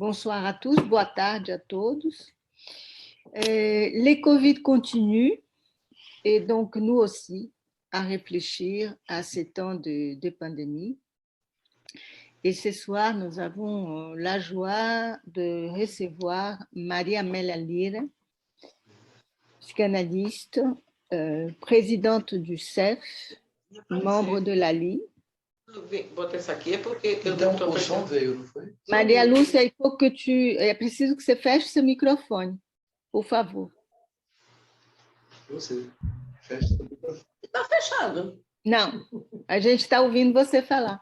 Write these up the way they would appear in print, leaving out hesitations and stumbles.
Bonsoir à tous, boa tarde à todos. Les Covid continuent et donc nous aussi à réfléchir à ces temps de pandémie. Et ce soir, nous avons la joie de recevoir Maria Amélia Lira, psychanalyste, présidente du CEF, membre de l'ALI. Bota essa aqui é porque eu Então, tô o som veio, não foi? Maria Lúcia, il faut que é preciso que você feche seu microfone, por favor. Você fecha o microfone. Está fechado. Não, a gente está ouvindo você falar.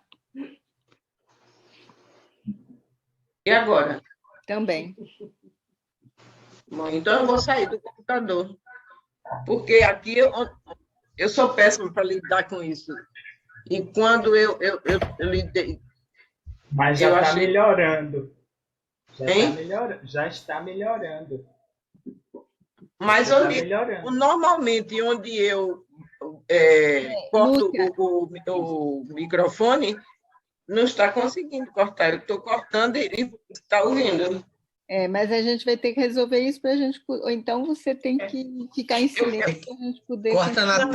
E agora? Também. Bom, então eu vou sair do computador, porque aqui eu sou péssima para lidar com isso. E quando eu lidei... Mas já está melhorando. Já Hein? está melhorando. Mas Já eu está lido melhorando. normalmente, onde eu corto o microfone, não está conseguindo cortar. Eu estou cortando e está ouvindo. Mas a gente vai ter que resolver isso para a gente... Ou então você tem que ficar em silêncio para a gente poder... Corta na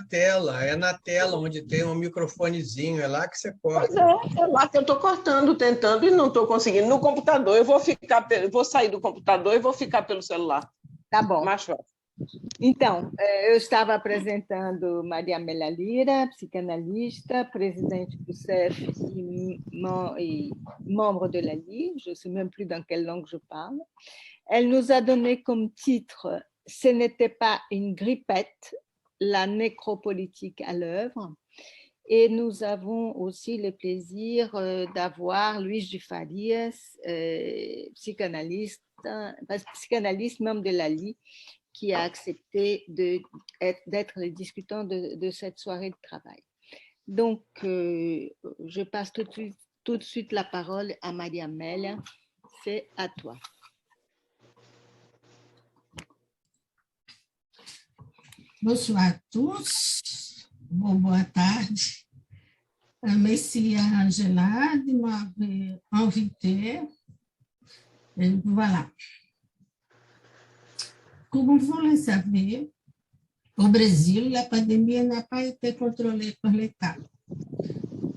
tela. É na tela onde tem um microfonezinho, é lá que você corta. Pois é lá que eu estou cortando, tentando e não estou conseguindo. No computador, eu vou sair do computador e vou ficar pelo celular. Tá bom. Mais fácil. Então, eu estava apresentando Maria Amélia Lira, psicanalista, presidente du CEF et membre de l'ALI, je ne sais même plus dans quelle langue je parle. Elle nous a donné comme titre « Ce n'était pas une grippette, la nécropolitique à l'œuvre ». Et nous avons aussi le plaisir d'avoir Luis de Farias, psychanalyste, membre de l'ALI, qui a accepté d'être le discutant de cette soirée de travail. Donc, je passe tout de suite la parole à Maria Amélia. C'est à toi. Bonsoir à tous. Boa tarde. Merci à Angela de m'avoir invité. Et voilà. Como vous le savez, au Brésil, la pandémie n'a pas été contrôlée par l'État.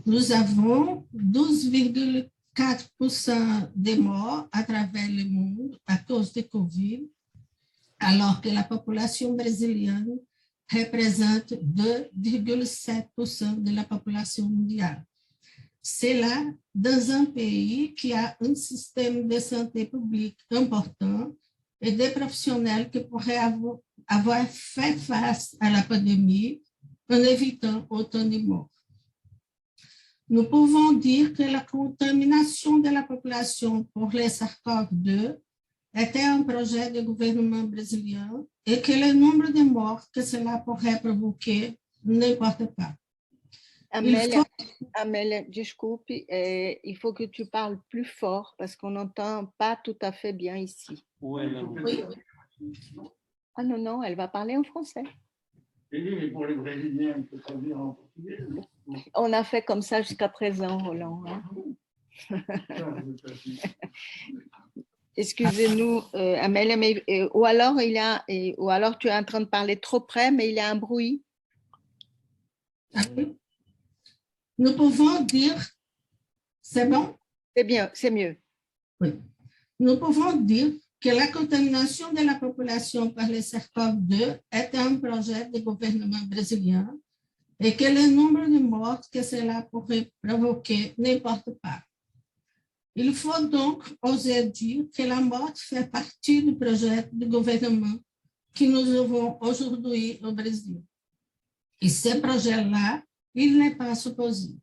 Nous avons 12,4% de morts à travers le monde à cause de Covid, alors que la population brésilienne représente 2,7% de la population mondiale. C'est là, dans un pays qui a un système de santé publique important et des professionnels qui pourraient avoir fait face à la pandémie en évitant autant de morts. Nous pouvons dire que la contamination de la population pour les SARS-CoV-2 était un projet du gouvernement brésilien et que le nombre de morts que cela pourrait provoquer n'importe pas. Amélia, disculpe, il faut que tu parles plus fort parce qu'on n'entend pas tout à fait bien ici. Oui. Ah non, elle va parler en français. On a fait comme ça jusqu'à présent, Roland. Hein? Excusez-nous, Amélia, mais, ou alors tu es en train de parler trop près, mais il y a un bruit. Ah oui. Nous pouvons dire, c'est bon? C'est bien, c'est mieux. Oui. Nous pouvons dire que la contamination de la population par le SARS-CoV-2 est un projet du gouvernement brésilien et que le nombre de morts que cela pourrait provoquer n'importe pas. Il faut donc oser dire que la mort fait partie du projet du gouvernement que nous avons aujourd'hui au Brésil. Et ce projet-là, il n'est pas supposé.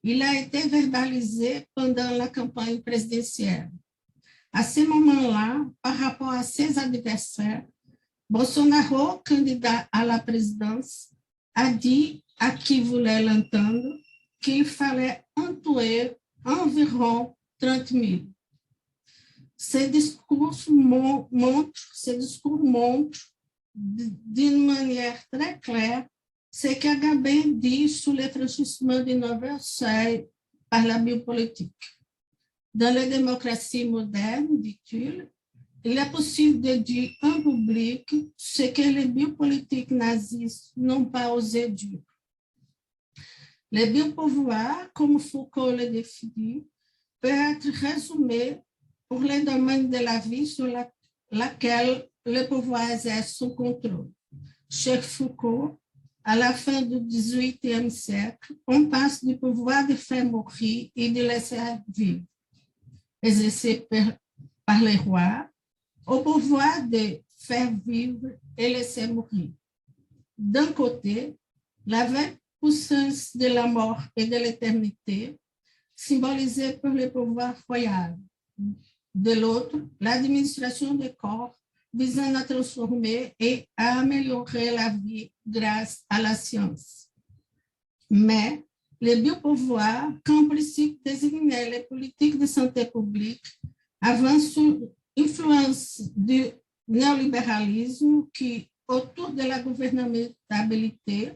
Il a été verbalisé pendant la campagne présidentielle. À ce moment-là, par rapport à ses adversaires, Bolsonaro, candidat à la présidence, a dit à qui voulait l'entendre qu'il fallait en tuer environ 30 000. Ce discours montre d'une manière très claire ce qu'Agamben dit sur le franchissement de nouvelles seuils par la biopolitique. Dans les démocraties modernes, dit-il, il est possible de dire en public ce que les biopolitiques nazis n'ont pas osé dire. Les biopouvoirs, comme Foucault le définit, peut être résumé pour les domaines de la vie sur laquelle le pouvoir exerce son contrôle. Chez Foucault, à la fin du XVIIIe siècle, on passe du pouvoir de faire mourir et de laisser vivre, exercé par les rois, au pouvoir de faire vivre et laisser mourir. D'un côté, la vague puissance de la mort et de l'éternité, symbolisée par le pouvoir royal. De l'autre, l'administration des corps visant à transformer et à améliorer la vie grâce à la science. Mais les biopouvoirs, qu'en principe désignaient les politiques de santé publique, avancent sous influence du néolibéralisme qui, autour de la gouvernementalité,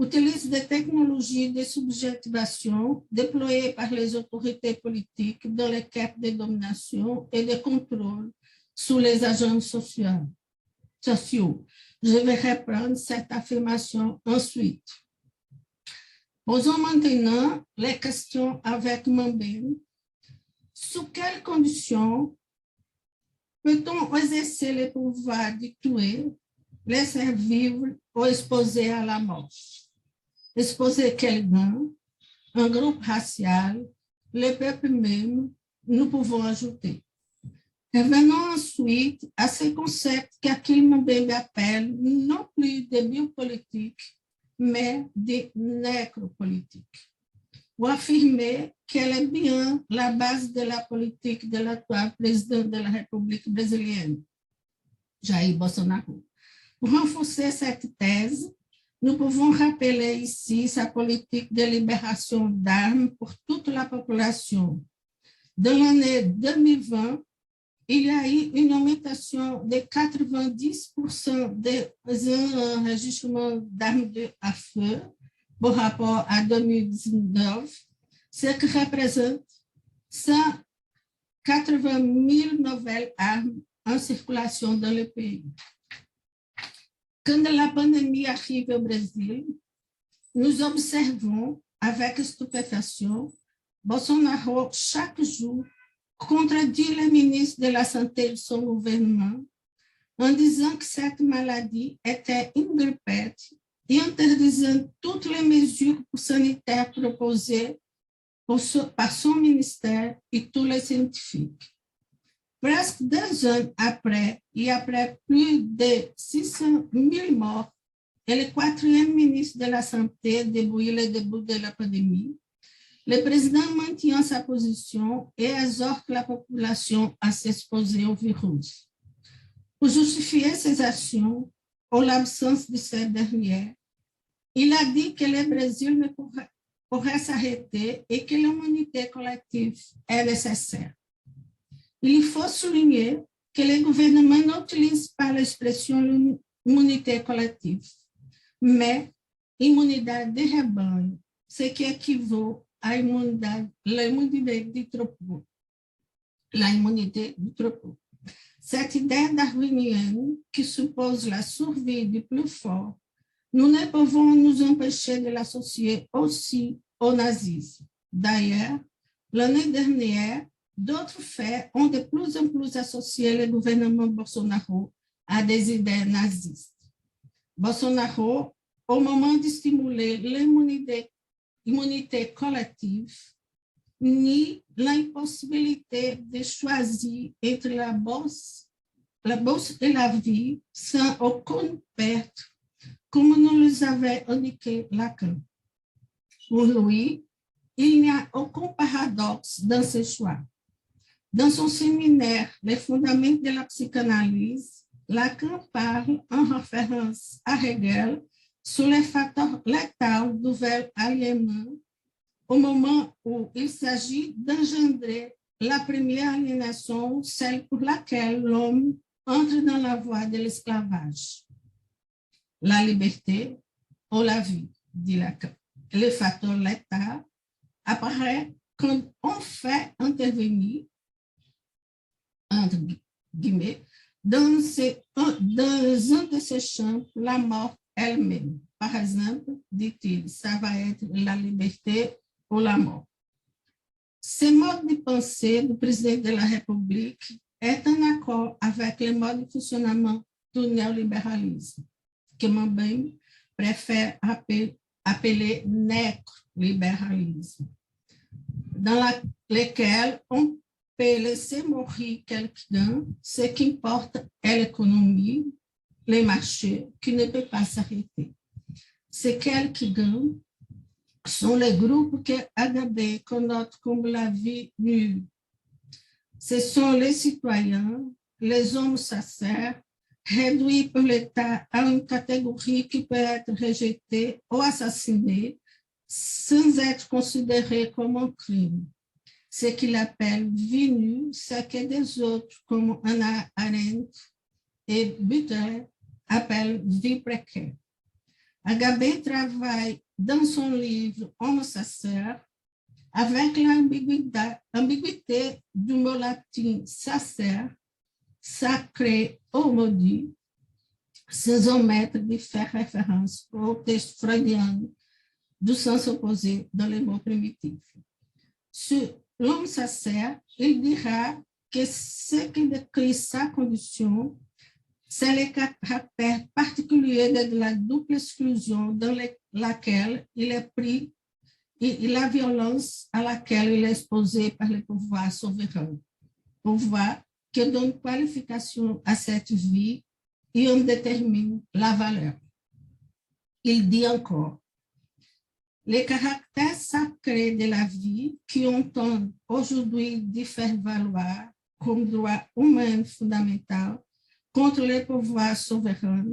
utilise des technologies de subjectivation déployées par les autorités politiques dans les quêtes de domination et de contrôle sous les agents sociaux. Je vais reprendre cette affirmation ensuite. Posons maintenant les questions avec Mambem. Sous quelles conditions peut-on exercer le pouvoir de tuer, laisser vivre ou exposer à la mort? Exposer quelqu'un, un groupe racial, le peuple même, nous pouvons ajouter. Revenons ensuite à ce concept qu'Akhil Mbembe appelle non plus de biopolitique, mais de nécropolitique, ou affirmer qu'elle est bien la base de la politique de l'actuel président de la République brésilienne, Jair Bolsonaro. Pour renforcer cette thèse, nous pouvons rappeler ici sa politique de libération d'armes pour toute la population. Dans l'année 2020, il y a eu une augmentation de 90% des enregistrements d'armes à feu par rapport à 2019, ce qui représente 180 000 nouvelles armes en circulation dans le pays. Quand la pandémie arrive au Brésil, nous observons avec stupéfaction Bolsonaro chaque jour contredit le ministre de la Santé de son gouvernement en disant que cette maladie était une grippette et interdisant toutes les mesures sanitaires proposées par son ministère et tous les scientifiques. Presque 2 ans après, et après plus de 600 000 morts, et le 4e ministre de la Santé depuis le début de la pandémie, le président maintient sa position et exhorte la population à s'exposer au virus. Pour justifier ses actions ou l'absence de ces dernières, il a dit que le Brésil ne pourrait s'arrêter et que l'immunité collective est nécessaire. Il faut souligner que le gouvernement n'utilise pas l'expression immunité collective, mais immunité de rebanho, ce qui équivaut à l'immunité du troupeau. Cette idée darwinienne qui suppose la survie du plus fort, nous ne pouvons nous empêcher de l'associer aussi au nazisme. D'ailleurs, l'année dernière, d'autres faits ont de plus en plus associé le gouvernement Bolsonaro à des idées nazistes. Bolsonaro, au moment de stimuler l'immunité collective, nie l'impossibilité de choisir entre la bourse et la vie sans aucune perte, comme nous les avait indiqué Lacan. Pour lui, il n'y a aucun paradoxe dans ce choix. Dans son séminaire « Les fondements de la psychanalyse », Lacan parle en référence à Hegel sur les facteurs létals du verbe aliénant au moment où il s'agit d'engendrer la première aliénation, celle pour laquelle l'homme entre dans la voie de l'esclavage. La liberté ou la vie, dit Lacan. Le facteur létal apparaît quand on fait intervenir, entre guillemets, dans un de ces champs, la mort elle-même. Par exemple, dit-il, ça va être la liberté ou la mort. Ce mode de pensée du président de la République est en accord avec le mode de fonctionnement du néolibéralisme, que Mambembe préfère appeler néolibéralisme, dans lequel on peut laisser mourir quelqu'un, ce qui importe est l'économie, les marchés, qui ne peut pas s'arrêter. Ces quelques-uns sont les groupes que Agabé connote comme la vie nue. Ce sont les citoyens, les hommes sincères, réduits par l'État à une catégorie qui peut être rejetée ou assassinée sans être considérée comme un crime. Ce qu'il appelle vie nue, c'est que des autres, comme Hannah Arendt et Butler, appellent vie précaire. Agabé travaille dans son livre Homo sacer avec l'ambiguïté du mot latin sacer, sacré ou maudit, sans omettre de faire référence au texte freudien du sens opposé dans les mots primitifs. Sur l'homme sacer, il dira que ce qui décrit sa condition, c'est le caractère particulier de la double exclusion dans laquelle il est pris et la violence à laquelle il est exposé par le pouvoir souverain. Pouvoir qui donne qualification à cette vie et en détermine la valeur. Il dit encore, le caractère sacré de la vie qui on tente aujourd'hui de faire valoir comme droit humain fondamental contre les pouvoirs souverains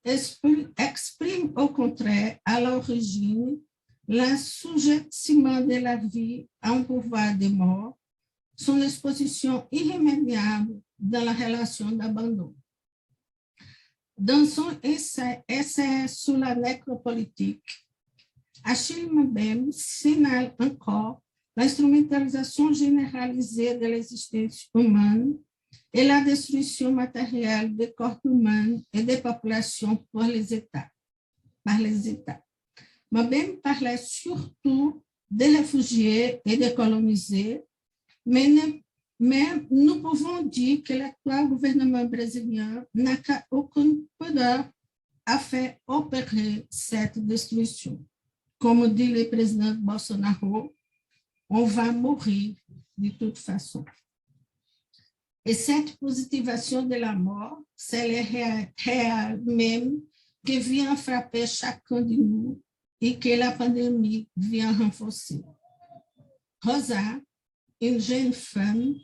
exprime au contraire à l'origine l'assujettissement de la vie à un pouvoir de mort, son exposition irrémédiable dans la relation d'abandon. Dans son essai sur la nécropolitique, Achille Mbembe signale encore l'instrumentalisation généralisée de l'existence humaine et la destruction matérielle des corps humains et des populations par les États. Mbembe parlait surtout des réfugiés et des colonisés, mais nous pouvons dire que l'actuel gouvernement brésilien n'a aucun pudeur à faire opérer cette destruction. Comme dit le président Bolsonaro, on va mourir de toute façon. Et cette positivation de la mort, c'est le réel même qui vient frapper chacun de nous et que la pandémie vient renforcer. Rosa, une jeune femme,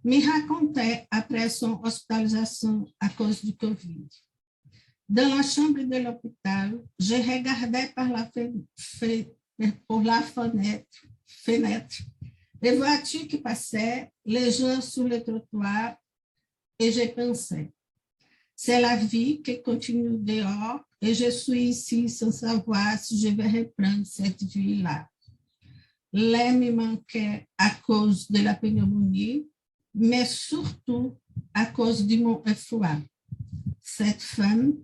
me racontait après son hospitalisation à cause du Covid. Dans la chambre de l'hôpital, je regardais par la fenêtre les voitures qui passaient, les gens sur le trottoir, et je pensais, c'est la vie qui continue dehors et je suis ici sans savoir si je vais reprendre cette vie-là. L'air me manquait à cause de la pneumonie, mais surtout à cause de mon effroi. Cette femme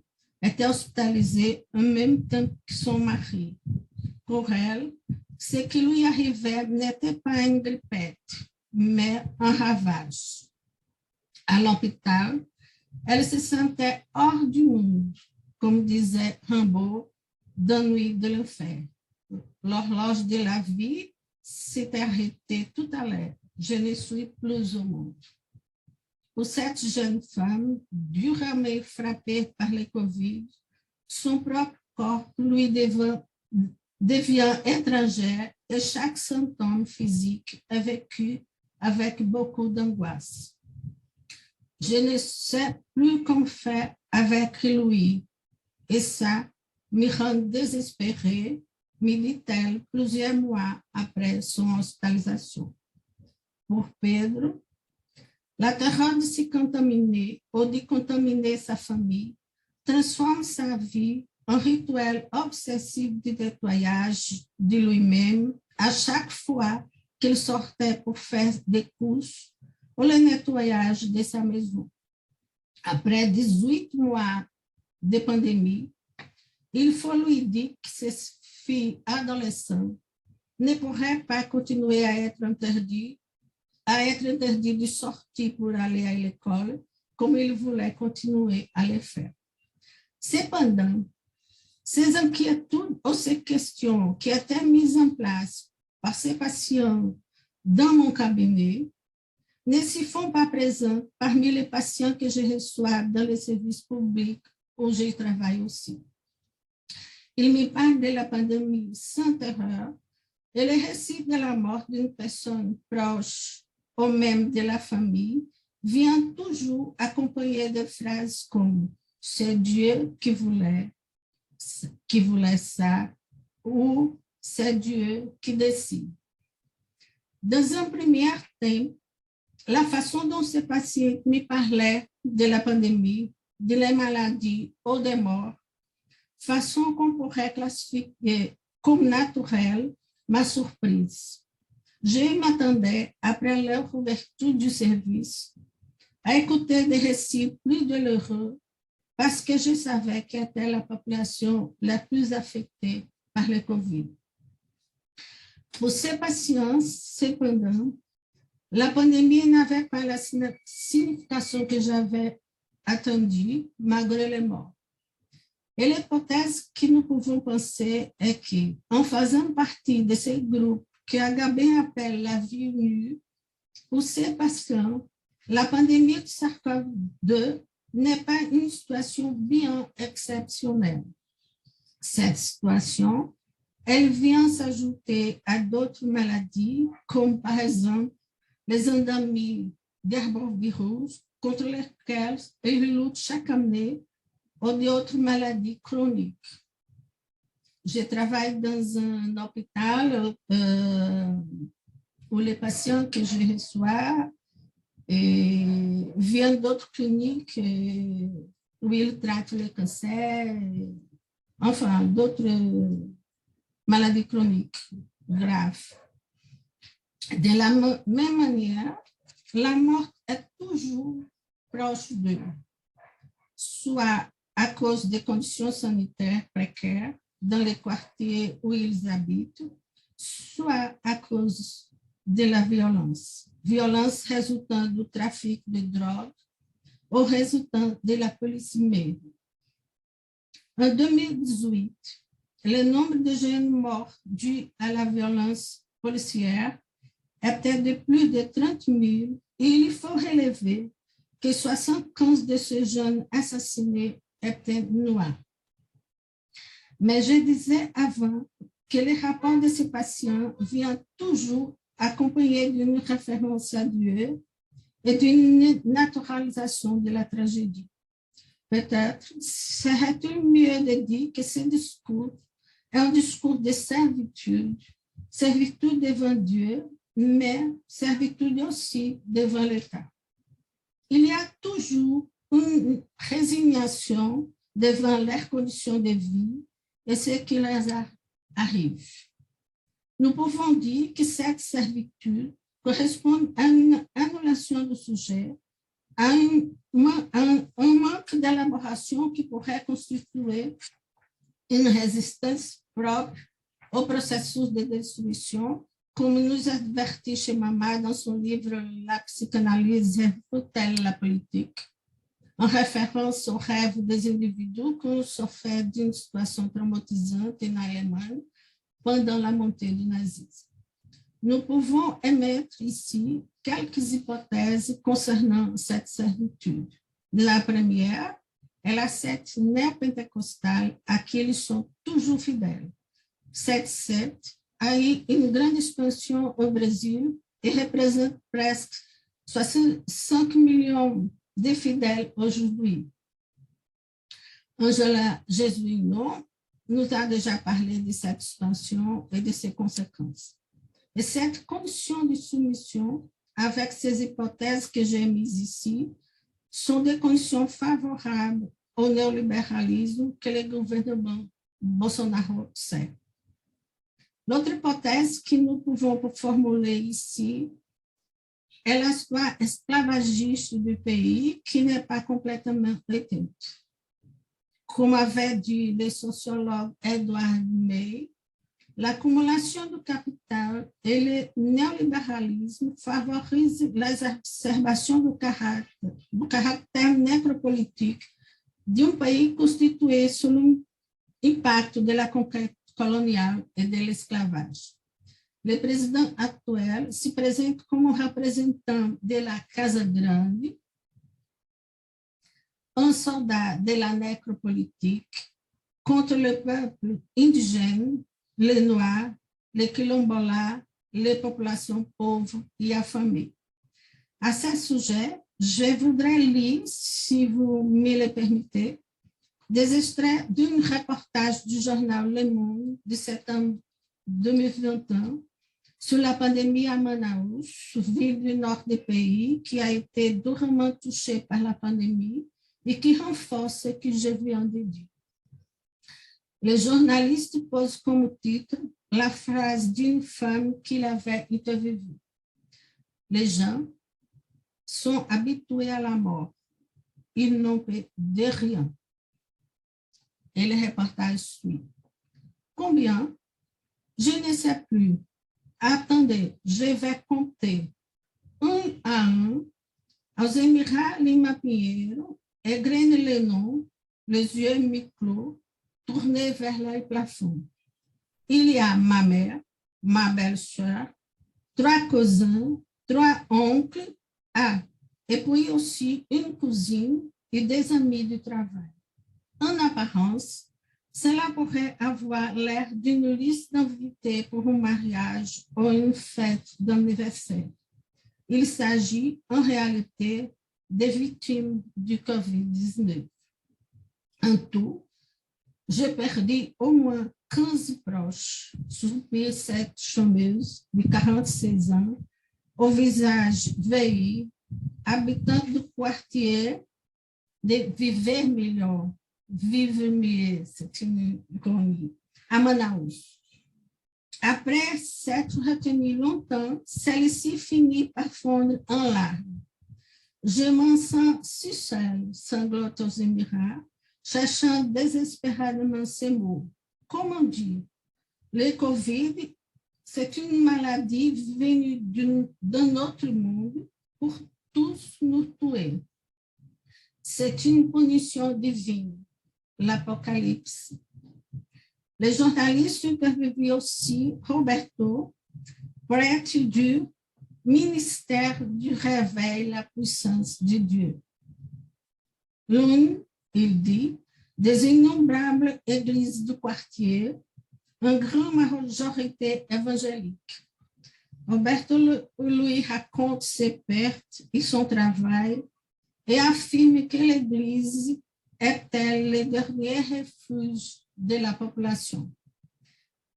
était hospitalisée en même temps que son mari. Pour elle, ce qui lui arrivait n'était pas une grippette, mais un ravage. À l'hôpital, elle se sentait hors du monde, comme disait Rimbaud dans Nuit de l'enfer. L'horloge de la vie s'est arrêtée tout à l'heure. Je ne suis plus au monde. Pour cette jeune femme, durement frappée par le Covid, son propre corps lui devient étranger et chaque symptôme physique est vécu avec beaucoup d'angoisse. Je ne sais plus qu'en faire avec lui et ça me rend désespérée, me dit-elle plusieurs mois après son hospitalisation. Pour Pedro, la terreur de se contaminer ou de contaminer sa famille transforme sa vie en rituel obsessif de nettoyage de lui-même à chaque fois qu'il sortait pour faire des courses ou le nettoyage de sa maison. Après 18 mois de pandémie, il faut lui dire que ses filles adolescentes ne pourraient pas continuer à être interdites de sortir pour aller à l'école comme il voulait continuer à le faire. Cependant, ces inquiétudes ou ces questions qui étaient mises en place par ces patients dans mon cabinet ne s'y font pas présentes parmi les patients que je reçois dans les services publics où je travaille aussi. Ils me parlent de la pandémie sans terreur et le récit de la mort d'une personne proche ou même de la famille vient toujours accompagné de phrases comme « c'est Dieu qui voulait ça » ou « c'est Dieu qui décide ». Dans un premier temps, la façon dont ces patients me parlaient de la pandémie, de la maladie ou des morts, façon qu'on pourrait classifier comme naturelle, m'a surprise. Je m'attendais, après leur ouverture du service, à écouter des récits plus douloureux parce que je savais qu'elle était la population la plus affectée par le COVID. Pour ces patients, cependant, la pandémie n'avait pas la signification que j'avais attendue malgré les morts. Et l'hypothèse que nous pouvons penser est qu'en faisant partie de ces groupes que HB appelle la vie nue, pour ces patients, la pandémie de SARS-CoV-2 n'est pas une situation bien exceptionnelle. Cette situation, elle vient s'ajouter à d'autres maladies, comme par exemple les endémies d'herbovirus, contre lesquelles ils luttent chaque année, ou d'autres maladies chroniques. Je travaille dans un hôpital où les patients que je reçois viennent d'autres cliniques où ils traitent le cancer, enfin d'autres maladies chroniques graves. De la même manière, la mort est toujours proche d'eux, soit à cause des conditions sanitaires précaires dans les quartiers où ils habitent, soit à cause de la violence résultant du trafic de drogue ou résultant de la police-mère. En 2018, le nombre de jeunes morts dus à la violence policière était de plus de 30 000 et il faut relever que 75 de ces jeunes assassinés étaient noirs. Mais je disais avant que les rapports de ces patients viennent toujours accompagnés d'une référence à Dieu et d'une naturalisation de la tragédie. Peut-être serait-il mieux de dire que ce discours est un discours de servitude devant Dieu, mais servitude aussi devant l'État. Il y a toujours une résignation devant leurs conditions de vie et ce qui leur arrive. Nous pouvons dire que cette servitude correspond à une annulation du sujet, à un manque d'élaboration qui pourrait constituer une résistance propre au processus de destruction, comme nous avertit chez Mama dans son livre « La psychanalyse reflète la politique », en référence aux rêves des individus qui souffrent d'une situation traumatisante en Allemagne pendant la montée du nazisme. Nous pouvons émettre ici quelques hypothèses concernant cette servitude. La première est la secte néo-pentecostale à qui ils sont toujours fidèles. Cette secte a eu une grande expansion au Brésil et représente presque 65 millions de fidèles aujourd'hui. Angela Jesuino nous a déjà parlé de cette expansion et de ses conséquences. Et cette condition de soumission, avec ces hypothèses que j'ai mises ici, sont des conditions favorables au néolibéralisme que le gouvernement Bolsonaro sait. L'autre hypothèse que nous pouvons formuler ici est l'histoire esclavagiste du pays qui n'est pas complètement éteinte. Comme avait dit le sociologue Edward May, l'accumulation du capital et le néolibéralisme favorisent l'exacerbation du caractère nécropolitique d'un pays constitué sous l'impact de la conquête coloniale et de l'esclavage. Le président actuel se présente comme représentant de la Casa Grande, un soldat de la nécropolitique contre le peuple indigène, les Noirs, les Quilombolas, les populations pauvres et affamées. À ce sujet, je voudrais lire, si vous me le permettez, des extraits d'un reportage du journal Le Monde de septembre 2021 sur la pandémie à Manaus, ville du nord du pays qui a été durement touchée par la pandémie et qui renforce ce que je viens de dire. Le journaliste pose comme titre la phrase d'une femme qu'il avait interviewée. Les gens sont habitués à la mort. Ils n'ont peur de rien. Et le reportage suit. Combien? Je ne sais plus. Attendez, je vais compter. Un à un, aux Émirats Lima Pinheiro, égrène les noms, les yeux mi-clos, tournés vers le plafond. Il y a ma mère, ma belle-sœur, 3 cousins, 3 oncles, et puis aussi une cousine et des amis du travail. En apparence, cela pourrait avoir l'air d'une liste d'invités pour un mariage ou une fête d'anniversaire. Il s'agit en réalité des victimes du COVID-19. En tout, j'ai perdu au moins 15 proches, surtout cette chômeuse de 46 ans, au visage vieilli, habitant du quartier de Viver Melhor, Viver Mieux, c'est une colonie, à Manaus. Après s'être retenu longtemps, celle-ci finit par fondre en larmes. Je m'en sens si seule, sanglote aux Émirats, cherchant désespérément ces mots. Comment dire? Le Covid, c'est une maladie venue d'un autre monde pour tous nous tuer. C'est une punition divine, l'apocalypse. Les journalistes interviewent aussi Roberto, prêtre du ministère du réveil, la puissance de Dieu. L'une, il dit, des innombrables églises du quartier, une grande majorité évangélique. Roberto lui raconte ses pertes et son travail et affirme que l'Église est-elle le dernier refuge de la population.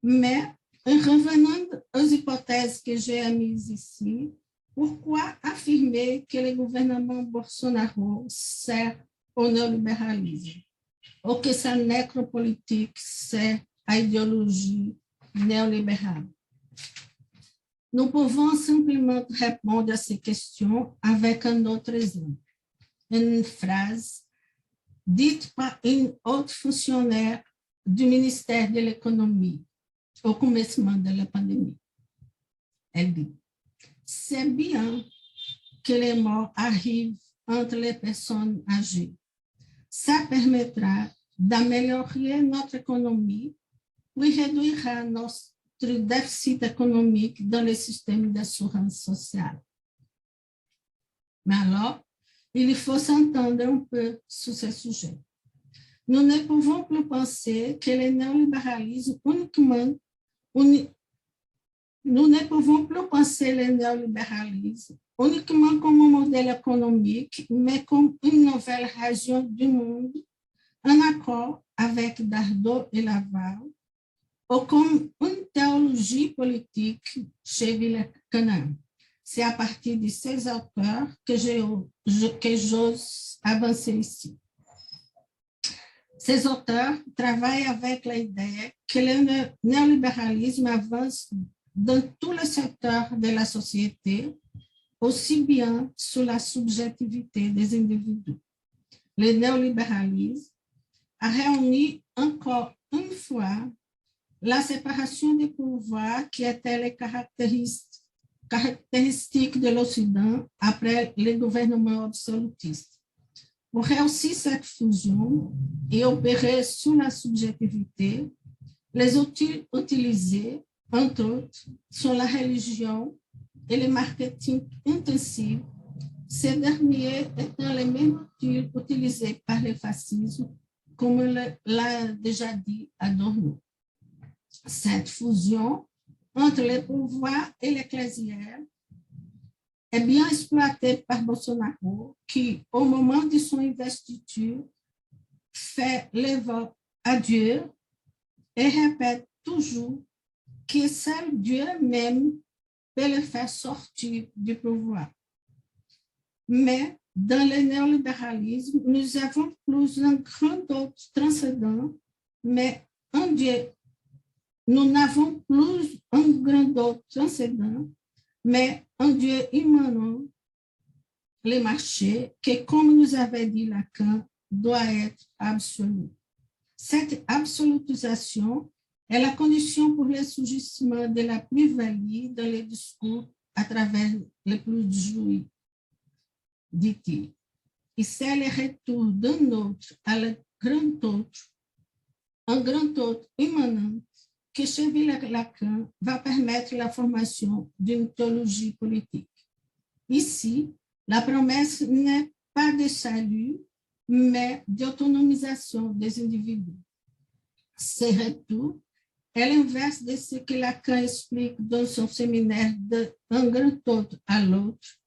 Mais, en revenant aux hypothèses que j'ai mises ici, pourquoi affirmer que le gouvernement Bolsonaro sert au néolibéralisme ou que sa nécropolitique sert à l'idéologie néolibérale? Nous pouvons simplement répondre à ces questions avec un autre exemple. Une phrase dite par une haute fonctionnaire du ministère de l'économie au commencement de la pandémie. Elle dit, c'est bien que les morts arrivent entre les personnes âgées. Ça permettra d'améliorer notre économie, puis réduira notre déficit économique dans le système d'assurance sociale. Mais alors, il faut s'entendre un peu sur ce sujet. Nous ne pouvons plus penser que le néolibéralisme uniquement comme un modèle économique, mais comme une nouvelle région du monde en accord avec Dardot et Laval, ou comme une théologie politique chez Villers-Canaan. C'est à partir de ces auteurs que j'ose avancer ici. Ces auteurs travaillent avec l'idée que le néolibéralisme avance dans tous les secteurs de la société, aussi bien sur la subjectivité des individus. Le néolibéralisme a réuni encore une fois la séparation des pouvoirs qui était les caractéristiques de l'Occident après les gouvernements absolutistes. Pour réussir cette fusion et opérer sur la subjectivité, les outils utilisés, entre autres, sont la religion et le marketing intensif, ces derniers étant les mêmes outils utilisés par le fascisme, comme l'a déjà dit Adorno. Cette fusion entre les pouvoirs et l'ecclésiaire est bien exploitée par Bolsonaro, qui, au moment de son investiture, fait le vœu à Dieu et répète toujours que seul Dieu même peut le faire sortir du pouvoir. Mais dans le néolibéralisme, nous avons plus un grand autre transcendant, mais un Dieu. Nous n'avons plus un grand autre transcendant, mais un Dieu immanent, le marché, qui, comme nous avait dit Lacan, doit être absolu. Cette absolutisation est la condition pour le surgissement de la plus-value dans les discours à travers les plus jouis, dit-il. Et c'est le retour d'un autre à un grand autre immanent, que chez Lacan va permettre la formation d'une théologie politique. Ici, la promesse n'est pas de salut, mais d'autonomisation des individus. Ce retour est l'inverse de ce que Lacan explique dans son séminaire d'un grand autre à l'autre,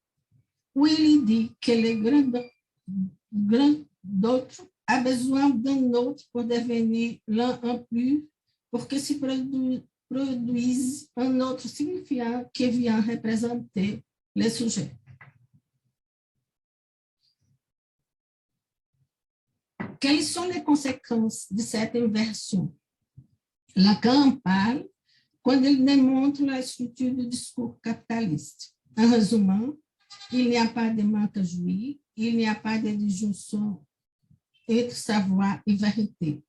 où il dit que le grand autre a besoin d'un autre pour devenir l'un en plus, pour que se produise un autre signifiant qui vient représenter le sujet. Quelles sont les conséquences de cette inversion? Lacan en parle quando ele démontre la structure du discours capitaliste. En résumant, il n'y a pas de manque à jouir, il n'y a pas de disjonction entre savoir et vérité.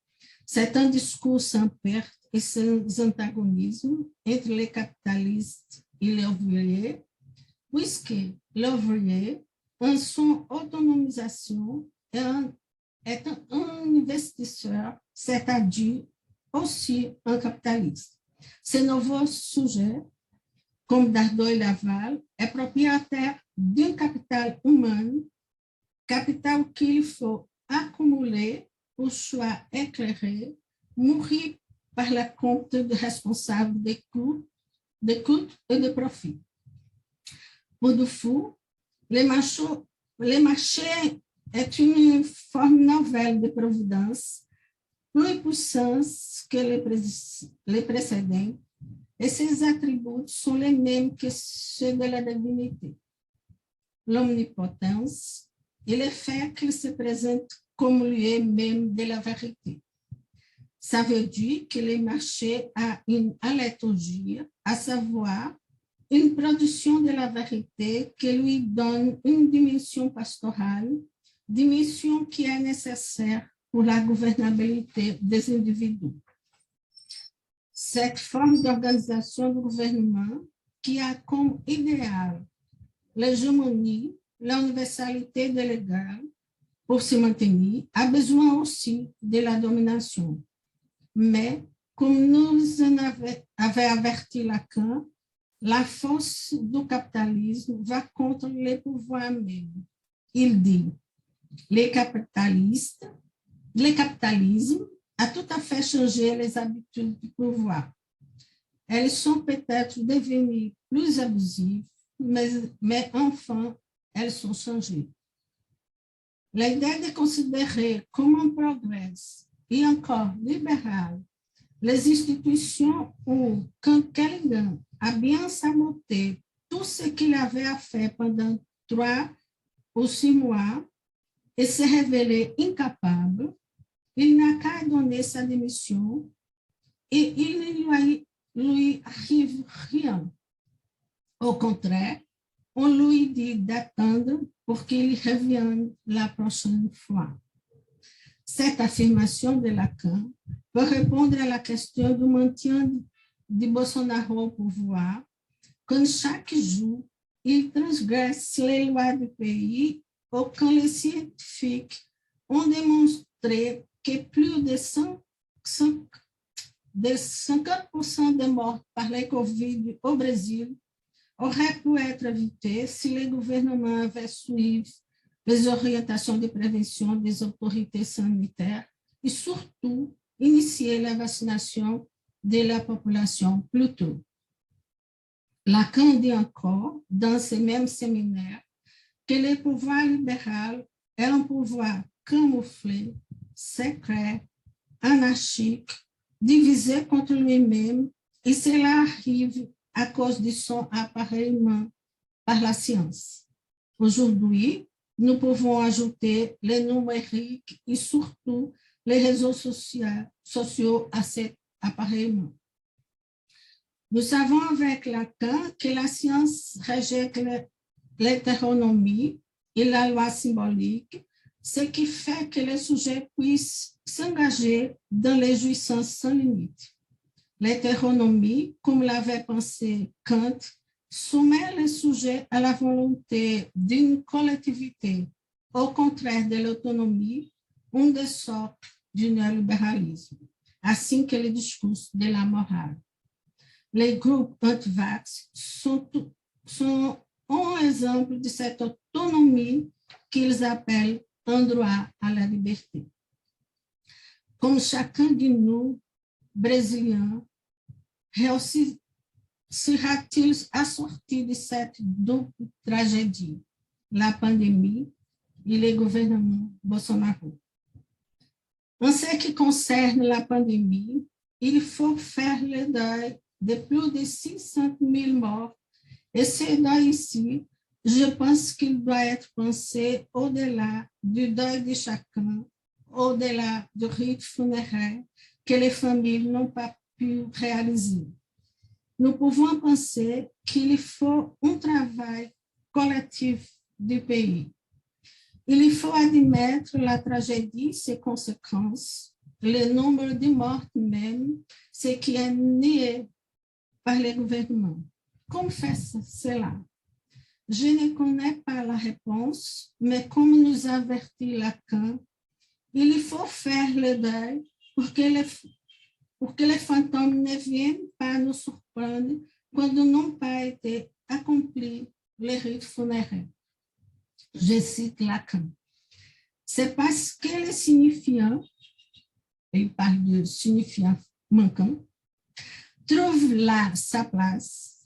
C'est un discours sans perte et sans antagonisme entre les capitalistes et les ouvriers, puisque l'ouvrier, en son autonomisation, est un investisseur, c'est-à-dire aussi un capitaliste. Ce nouveau sujet, comme Dardot et Laval, est propriétaire d'un capital humain, capital qu'il faut accumuler pour soit éclairé, mourir par la compte de responsable des coûts et de profits. Pour de fou, le marché est une forme nouvelle de providence, plus puissante que les précédents, et ses attributs sont les mêmes que ceux de la divinité. L'omnipotence et le fait qu'il se présente comme lieu même de la vérité. Ça veut dire que le marché a une aléthologie, à savoir une production de la vérité qui lui donne une dimension pastorale, dimension qui est nécessaire pour la gouvernabilité des individus. Cette forme d'organisation du gouvernement qui a comme idéal l'hégémonie, l'universalité de l'égal, pour se maintenir, a besoin aussi de la domination. Mais, comme nous en avait averti Lacan, la force du capitalisme va contre les pouvoirs même. Il dit, le capitalisme a tout à fait changé les habitudes du pouvoir. Elles sont peut-être devenues plus abusives, mais enfin, elles sont changées. L'idée de considérer comme un progrès et encore libéral les institutions où, quand quelqu'un a bien saboté tout ce qu'il avait à faire pendant 3 ou 6 mois et s'est révélé incapable, il n'a qu'à donner sa démission et il ne lui arrive rien. Au contraire, on lui dit d'attendre pour qu'il revienne la prochaine fois. Cette affirmation de Lacan peut répondre à la question du maintien de Bolsonaro au pouvoir, quand chaque jour, il transgresse les lois du pays, ou quand les scientifiques ont démontré que plus de 50% des morts par la Covid au Brésil auraient pu être évitées si le gouvernement avait suivi les orientations de prévention des autorités sanitaires et surtout initié la vaccination de la population plus tôt. Lacan dit encore, dans ce même séminaire, que le pouvoir libéral est un pouvoir camouflé, secret, anarchique, divisé contre lui-même, et cela arrive à cause de son appareillement par la science. Aujourd'hui, nous pouvons ajouter le numérique et surtout les réseaux sociaux à cet appareillement. Nous savons avec Lacan que la science rejette l'hétéronomie et la loi symbolique, ce qui fait que les sujets puissent s'engager dans les jouissances sans limite. L'hétéronomie, comme l'avait pensé Kant, soumet les sujets à la volonté d'une collectivité, au contraire de l'autonomie, un des socles du néolibéralisme, ainsi que le discours de la morale. Les groupes anti-vax sont un exemple de cette autonomie qu'ils appellent un droit à la liberté. Comme chacun de nous, Brésiliens, sera-t-il assorti de cette double tragédie, la pandémie et le gouvernement Bolsonaro? En ce qui concerne la pandémie, il faut faire le deuil de plus de 600 000 morts. Et ce deuil ici, je pense qu'il doit être pensé au-delà du deuil de chacun, au-delà du rite funéraire que les familles n'ont pas pu réaliser. Nous pouvons penser qu'il faut un travail collectif du pays. Il faut admettre la tragédie, ses conséquences, le nombre de morts même, ce qui est nié par les gouvernements. Comment faire cela? Je ne connais pas la réponse, mais comme nous avertit Lacan, il faut faire le deuil pour que les fantômes ne viennent pas nous surprendre quand n'ont pas été accomplis les rites funéraires. Je cite Lacan. C'est parce que les signifiants, il parle de signifiants manquants, trouvent là sa place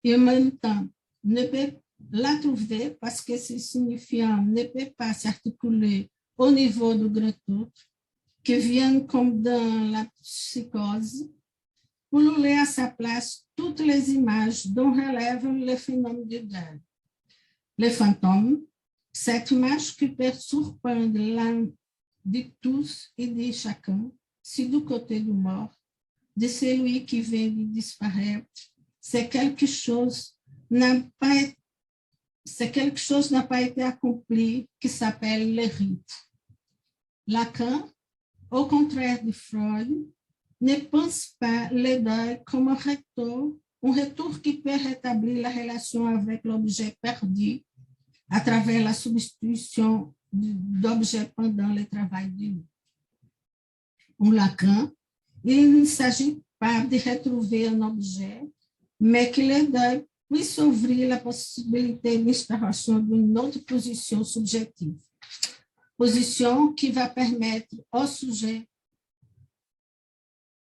et en même temps ne peut la trouver parce que ces signifiants ne peuvent pas s'articuler au niveau du grand tout, qui viennent comme dans la psychose, pour louer à sa place toutes les images dont relèvent le phénomène du deuil. Les fantômes, cette image qui peut surprendre l'âme de tous et de chacun, si du côté du mort, de celui qui vient de disparaître, c'est quelque chose n'a pas été accompli qui s'appelle le rite. Lacan, au contraire de Freud, ne pense pas le deuil comme un retour qui peut rétablir la relation avec l'objet perdu à travers la substitution d'objets pendant le travail du lit. Pour Lacan, il ne s'agit pas de retrouver un objet, mais que le deuil puisse ouvrir la possibilité d'instauration d'une autre position subjective, position qui va permettre au sujet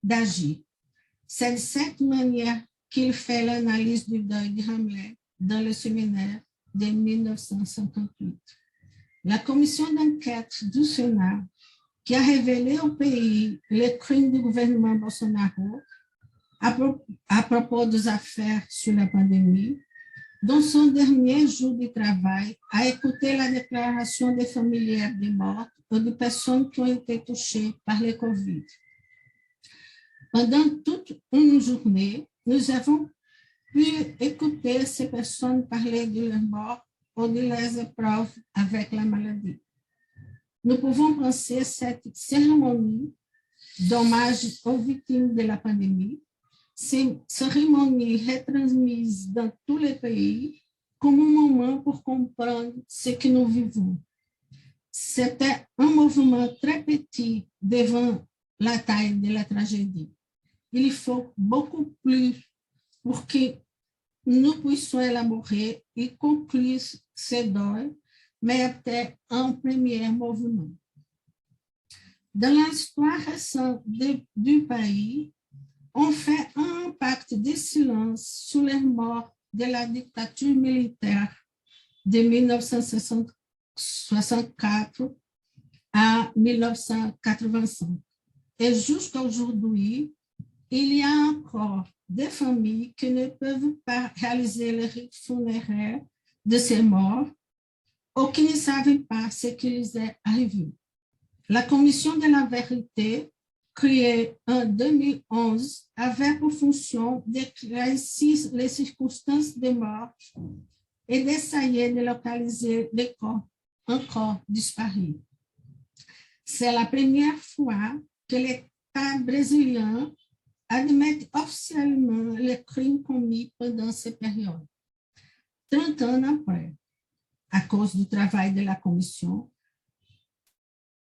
d'agir. C'est de cette manière qu'il fait l'analyse du deuil de Hamlet dans le séminaire de 1958. La commission d'enquête du Sénat, qui a révélé au pays les crimes du gouvernement Bolsonaro à propos des affaires sur la pandémie, dans son dernier jour de travail, a écouté la déclaration des familiaires des morts ou de personnes qui ont été touchées par le COVID. Pendant toute une journée, nous avons pu écouter ces personnes parler de leur mort ou de leurs épreuves avec la maladie. Nous pouvons penser cette cérémonie d'hommage aux victimes de la pandémie, cérémonie retransmise dans tous les pays, comme un moment pour comprendre ce que nous vivons. C'était un mouvement très petit devant la taille de la tragédie. Il faut beaucoup plus pour que nous puissions élaborer et conclure ce deuil, mais c'était un premier mouvement. Dans l'histoire récente du pays, on fait un pacte de silence sur les morts de la dictature militaire de 1964 à 1985. Et jusqu'à aujourd'hui, il y a encore des familles qui ne peuvent pas réaliser le rite funéraire de ces morts ou qui ne savent pas ce qui les est arrivé. La Commission de la vérité, créée en 2011, avait pour fonction d'éclaircir les circonstances des morts et d'essayer de localiser les corps encore disparus. C'est la première fois que l'État brésilien admet officiellement les crimes commis pendant cette période. 30 ans après, à cause du travail de la Commission,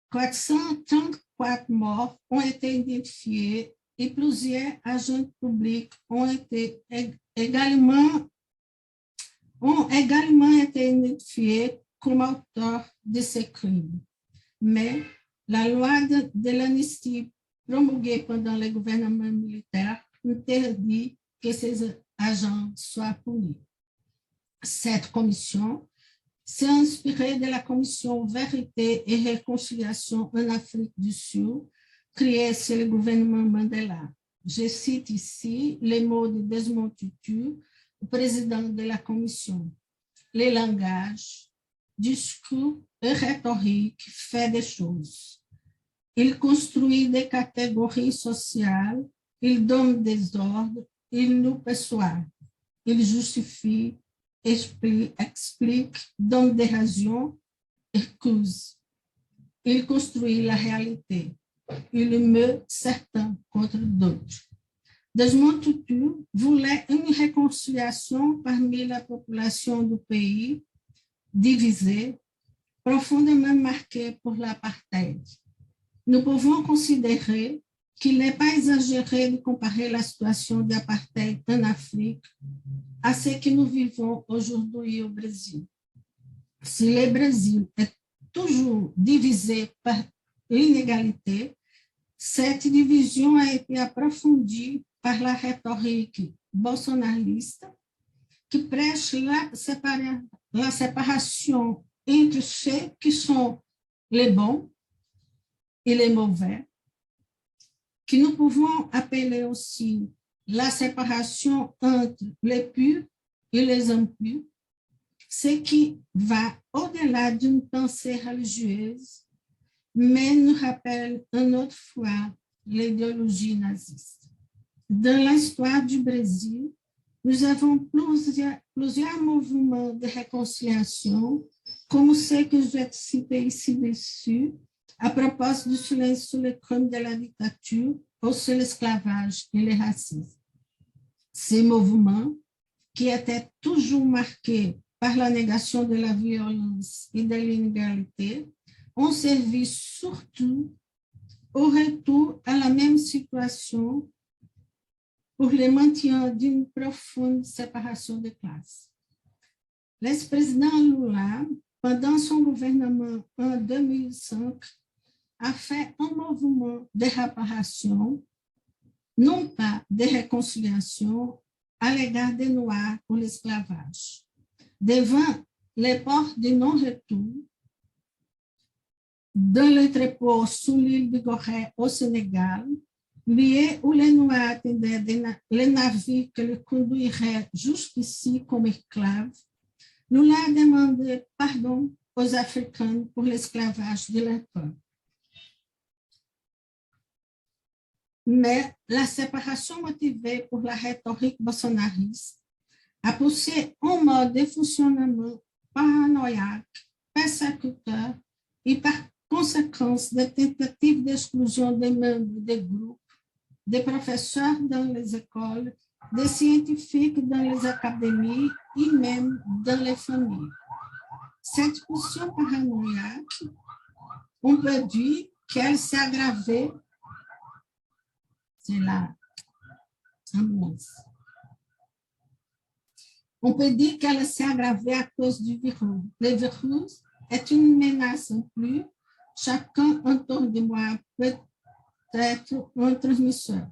434 morts ont été identifiés et plusieurs agents publics ont également été identifiés comme auteurs de ces crimes. Mais la loi de l'amnistie promulguée pendant le gouvernement militaire interdit que ces agents soient punis. Cette commission s'est inspirée de la commission Vérité et Réconciliation en Afrique du Sud, créée sur le gouvernement Mandela. Je cite ici les mots de Desmond Tutu, le président de la commission. Les langages, discours et rhétorique fait des choses. Il construit des catégories sociales, il donne des ordres, il nous persuade, il justifie, explique, donne des raisons, accuse. Il construit la réalité. Il met certains contre d'autres. Desmond Tutu voulait une réconciliation parmi la population du pays, divisée, profondément marquée pour l'apartheid. Nous pouvons considérer qu'il n'est pas exagéré de comparer la situation d'apartheid en Afrique à ce que nous vivons aujourd'hui au Brésil. Si le Brésil est toujours divisé par l'inégalité, cette division a été approfondie par la rhétorique bolsonariste qui prêche la séparation entre ceux qui sont les bons et les mauvais, que nous pouvons appeler aussi la séparation entre les purs et les impurs, ce qui va au-delà d'une pensée religieuse, mais nous rappelle une autre fois l'idéologie naziste. Dans l'histoire du Brésil, nous avons plusieurs mouvements de réconciliation, comme ceux que je vais citer ici-dessus, à propos du silence sur les crimes de la dictature ou sur l'esclavage et le racisme. Ces mouvements, qui étaient toujours marqués par la négation de la violence et de l'inégalité, ont servi surtout au retour à la même situation pour le maintien d'une profonde séparation des classes. L'ex-président Lula, pendant son gouvernement en 2005, a fait un mouvement de réparation, non pas de réconciliation, à l'égard des Noirs pour l'esclavage. Devant les portes de non-retour, dans l'entrepôt sous l'île de Gorée au Sénégal, lieu où les Noirs attendaient les navires qui les conduiraient jusqu'ici comme esclaves, Lula a demandé pardon aux Africains pour l'esclavage de leur peuple. Mais la séparation motivée pour la rhétorique bolsonariste a poussé un mode de fonctionnement paranoïaque, persécuteur et par conséquence des tentatives d'exclusion des membres des groupes, des professeurs dans les écoles, des scientifiques dans les académies et même dans les familles. Cette pulsion paranoïaque, on peut dire qu'elle s'est aggravée, c'est la ambulance. On peut dire qu'elle s'est aggravée à cause du virus. Le virus est une menace en plus. Chacun autour de moi peut être un transmisseur.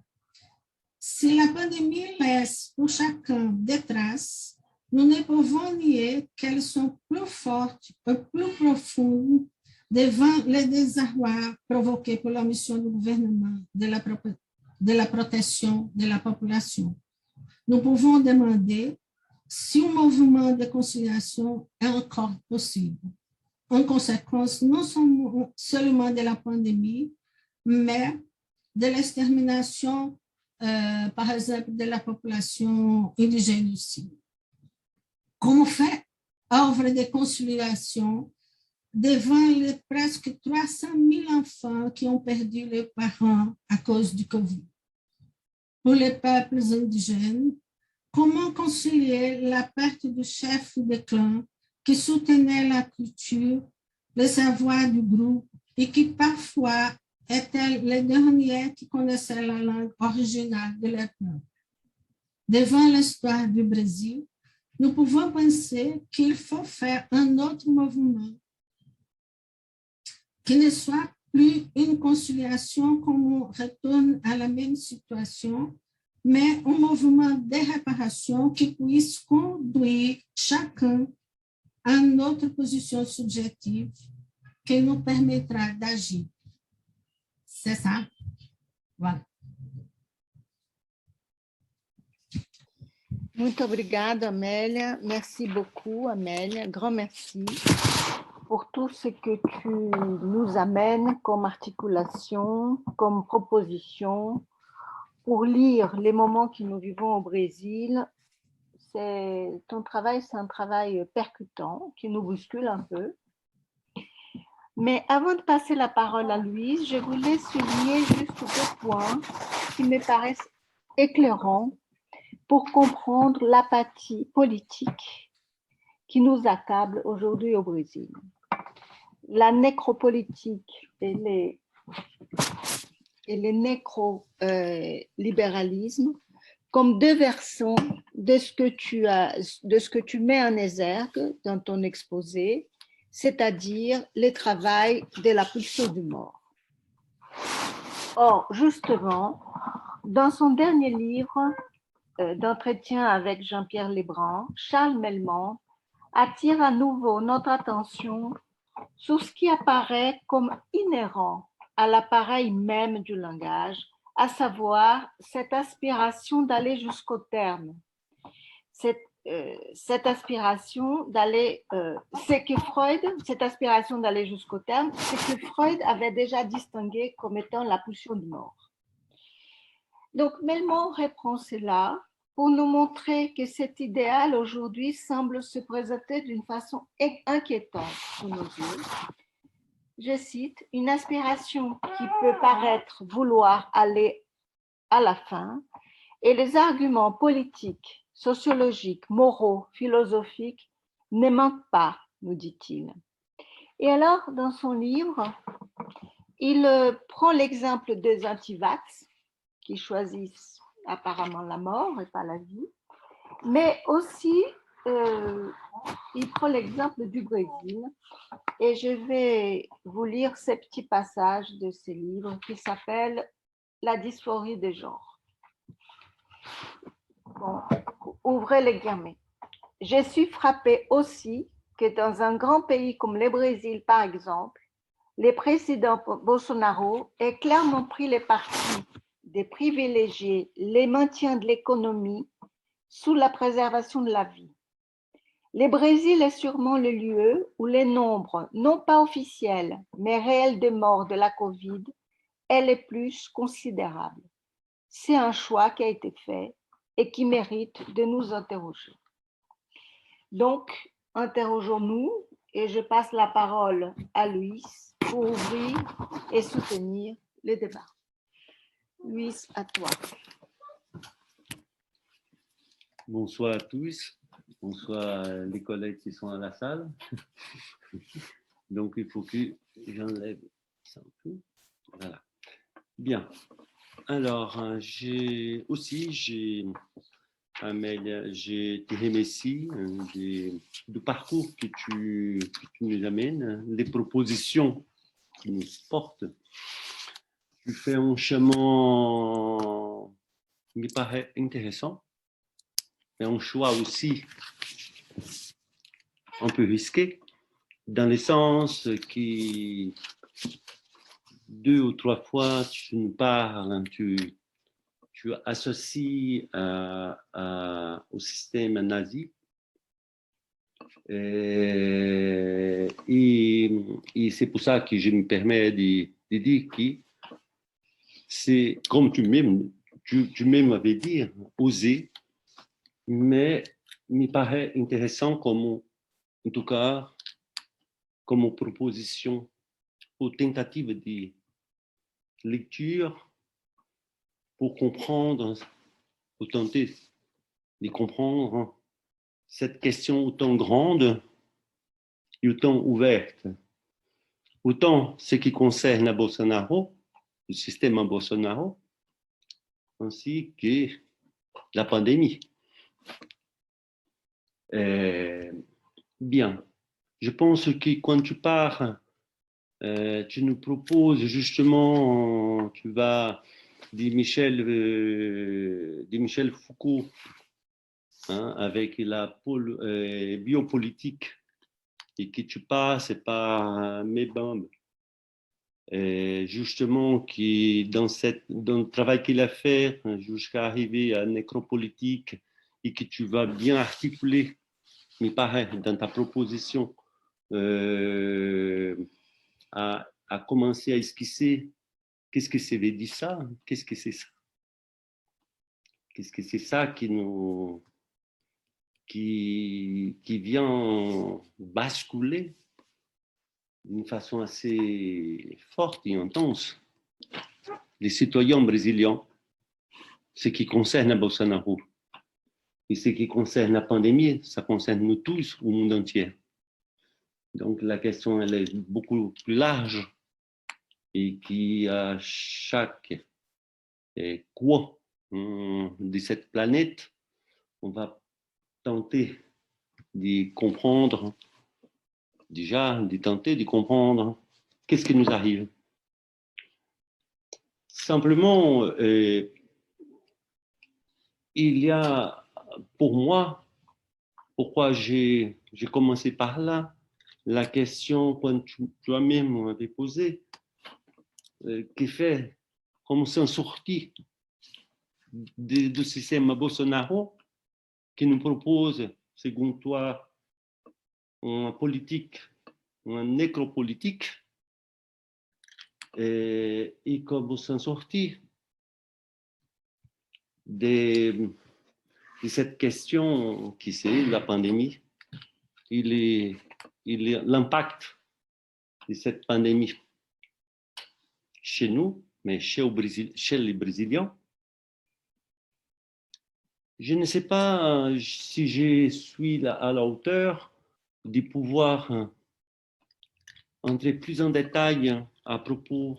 Si la pandémie laisse pour chacun des traces, nous ne pouvons nier qu'elles sont plus fortes et plus profondes devant le désarroi provoqué par l'omission du gouvernement de la protection de la population. Nous pouvons demander si un mouvement de conciliation est encore possible, en conséquence non seulement de la pandémie, mais de l'extermination, par exemple, de la population indigène aussi. Comment faire œuvre de conciliation devant les presque 300 000 enfants qui ont perdu leurs parents à cause du Covid? Pour les peuples indigènes, comment concilier la perte du chef de clan qui soutenait la culture, le savoir du groupe et qui parfois étaient les derniers qui connaissaient la langue originale de leur peuple? Devant l'histoire du Brésil, nous pouvons penser qu'il faut faire un autre mouvement qui ne soit plus une conciliation comme on retourne à la même situation, mais un mouvement de réparation qui puisse conduire chacun à une autre position subjective qui nous permettra d'agir. C'est ça. Voilà. Muito obrigada, Amélia. Merci beaucoup, Amélia. Grand merci pour tout ce que tu nous amènes comme articulation, comme proposition, pour lire les moments que nous vivons au Brésil. Ton travail, c'est un travail percutant qui nous bouscule un peu. Mais avant de passer la parole à Louise, je voulais souligner juste 2 points qui me paraissent éclairants pour comprendre l'apathie politique qui nous accable aujourd'hui au Brésil. La nécropolitique et les nécro-libéralismes comme 2 versants de ce que tu mets en exergue dans ton exposé, c'est-à-dire le travail de la pulsion du mort. Or, justement, dans son dernier livre d'entretien avec Jean-Pierre Lebrun, Charles Melman attire à nouveau notre attention sur ce qui apparaît comme inhérent à l'appareil même du langage, à savoir cette aspiration d'aller jusqu'au terme, cette aspiration d'aller, cette aspiration d'aller jusqu'au terme, c'est que Freud avait déjà distingué comme étant la pulsion de mort. Donc, Melman reprend cela pour nous montrer que cet idéal aujourd'hui semble se présenter d'une façon inquiétante sous nos yeux. Je cite, « Une aspiration qui peut paraître vouloir aller à la fin et les arguments politiques, sociologiques, moraux, philosophiques ne manquent pas, nous dit-il. » Et alors, dans son livre, il prend l'exemple des antivax qui choisissent apparemment la mort et pas la vie, mais aussi il prend l'exemple du Brésil et je vais vous lire ces petits passages de ce livre qui s'appelle « La dysphorie des genres ». Bon, ouvrez les guillemets. « Je suis frappée aussi que dans un grand pays comme le Brésil, par exemple, le président Bolsonaro ait clairement pris le parti de privilégier le maintien de l'économie sous la préservation de la vie. Le Brésil est sûrement le lieu où le nombre, non pas officiel, mais réel de morts de la Covid est le plus considérable. C'est un choix qui a été fait et qui mérite de nous interroger. Donc, interrogeons-nous et je passe la parole à Luis pour ouvrir et soutenir le débat. Luis, à toi. Bonsoir à tous. Bonsoir les collègues qui sont à la salle. Donc, il faut que j'enlève ça un peu. Voilà. Bien. Alors, Amélia, je te remercie du parcours que tu nous amènes, des propositions qui nous portent. Tu fais un chemin qui me paraît intéressant, mais un choix aussi un peu risqué, dans le sens que 2 ou 3 fois tu nous parles, tu associes au système nazi. Et c'est pour ça que je me permets de dire que c'est, comme tu même avais dit, osé, mais il me paraît intéressant comme, en tout cas, comme proposition ou tentative de lecture pour comprendre, pour tenter de comprendre cette question autant grande et autant ouverte. Autant ce qui concerne Bolsonaro, le système Bolsonaro, ainsi que la pandémie. Bien, je pense que quand tu pars, tu nous proposes justement, tu vas de Michel Foucault, hein, avec la biopolitique, et que tu passes par Mebambe, justement qui dans le travail qu'il a fait jusqu'à arriver à nécropolitique, et que tu vas bien articuler, il paraît, dans ta proposition, à commencer à esquisser qu'est-ce que ça veut dire ça, qu'est-ce que c'est ça, qu'est-ce que c'est ça qui vient basculer d'une façon assez forte et intense les citoyens brésiliens, ce qui concerne Bolsonaro. Et ce qui concerne la pandémie, ça concerne nous tous au monde entier. Donc la question, elle est beaucoup plus large et qui à chaque coin de cette planète, on va tenter de comprendre, qu'est-ce qui nous arrive. Simplement, il y a, pour moi, pourquoi j'ai commencé par là, la question quand toi-même m'avais posée, qui fait, comment s'en sortir du système Bolsonaro qui nous propose, selon toi, une politique, une nécropolitique, et comment s'en sortir de cette question qui c'est la pandémie, l'impact de cette pandémie chez nous, mais chez les Brésiliens. Je ne sais pas si je suis à la hauteur de pouvoir entrer plus en détail à propos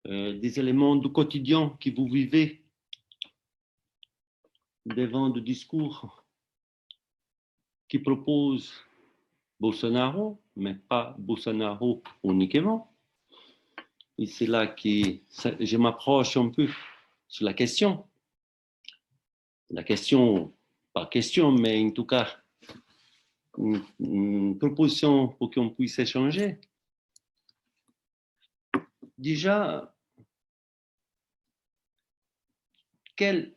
des éléments du quotidien que vous vivez devant le discours qui propose Bolsonaro, mais pas Bolsonaro uniquement. Et c'est là que je m'approche un peu sur la question. La question, pas question, mais en tout cas, une proposition pour qu'on puisse échanger. Déjà, quel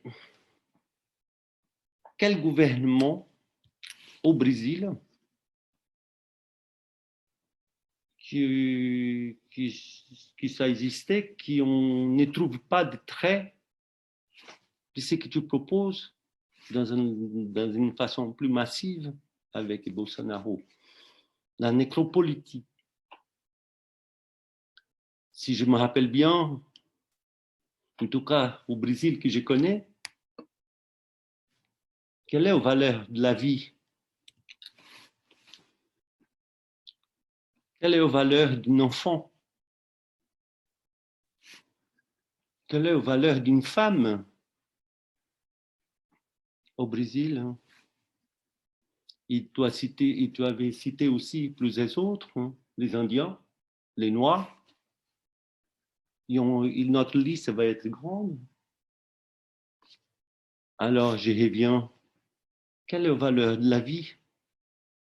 gouvernement au Brésil qui ça existait, qui on ne trouve pas de traits de ce que tu proposes dans une façon plus massive avec Bolsonaro. La nécropolitique. Si je me rappelle bien, en tout cas au Brésil que je connais, quelle est la valeur de la vie? Quelle est la valeur d'un enfant? Quelle est la valeur d'une femme au Brésil? Et tu avais cité aussi plusieurs autres, hein, les Indiens, les Noirs. Notre liste va être grande. Alors, je reviens. Quelle est la valeur de la vie,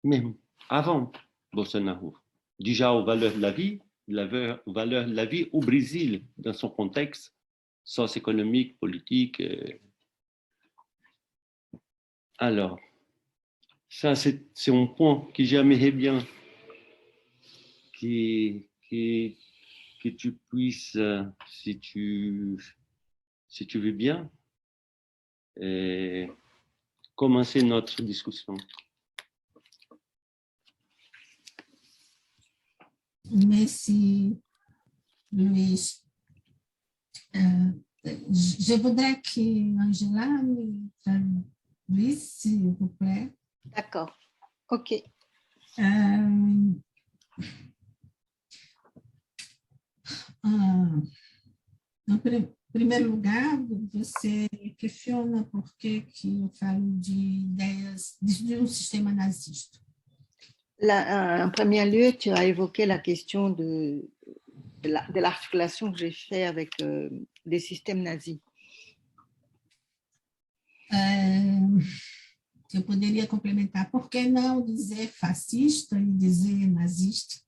même avant Bolsonaro? Déjà, la valeur de la vie, la valeur de la vie au Brésil, dans son contexte socio-économique, politique. Alors, ça, c'est un point que j'aimerais bien que tu puisses, si tu veux bien, commencer notre discussion. Merci, Luiz. Je voudrais que Angela me traduise, s'il vous plaît. D'accord. OK. Em primeiro lugar, você questiona por que eu falo de ideias de sistema nazista. En premier lieu, tu as évoqué la question de l'articulation que j'ai fait avec les systèmes nazis. Eu poderia complementar, por que não dizer fascista e dizer nazista?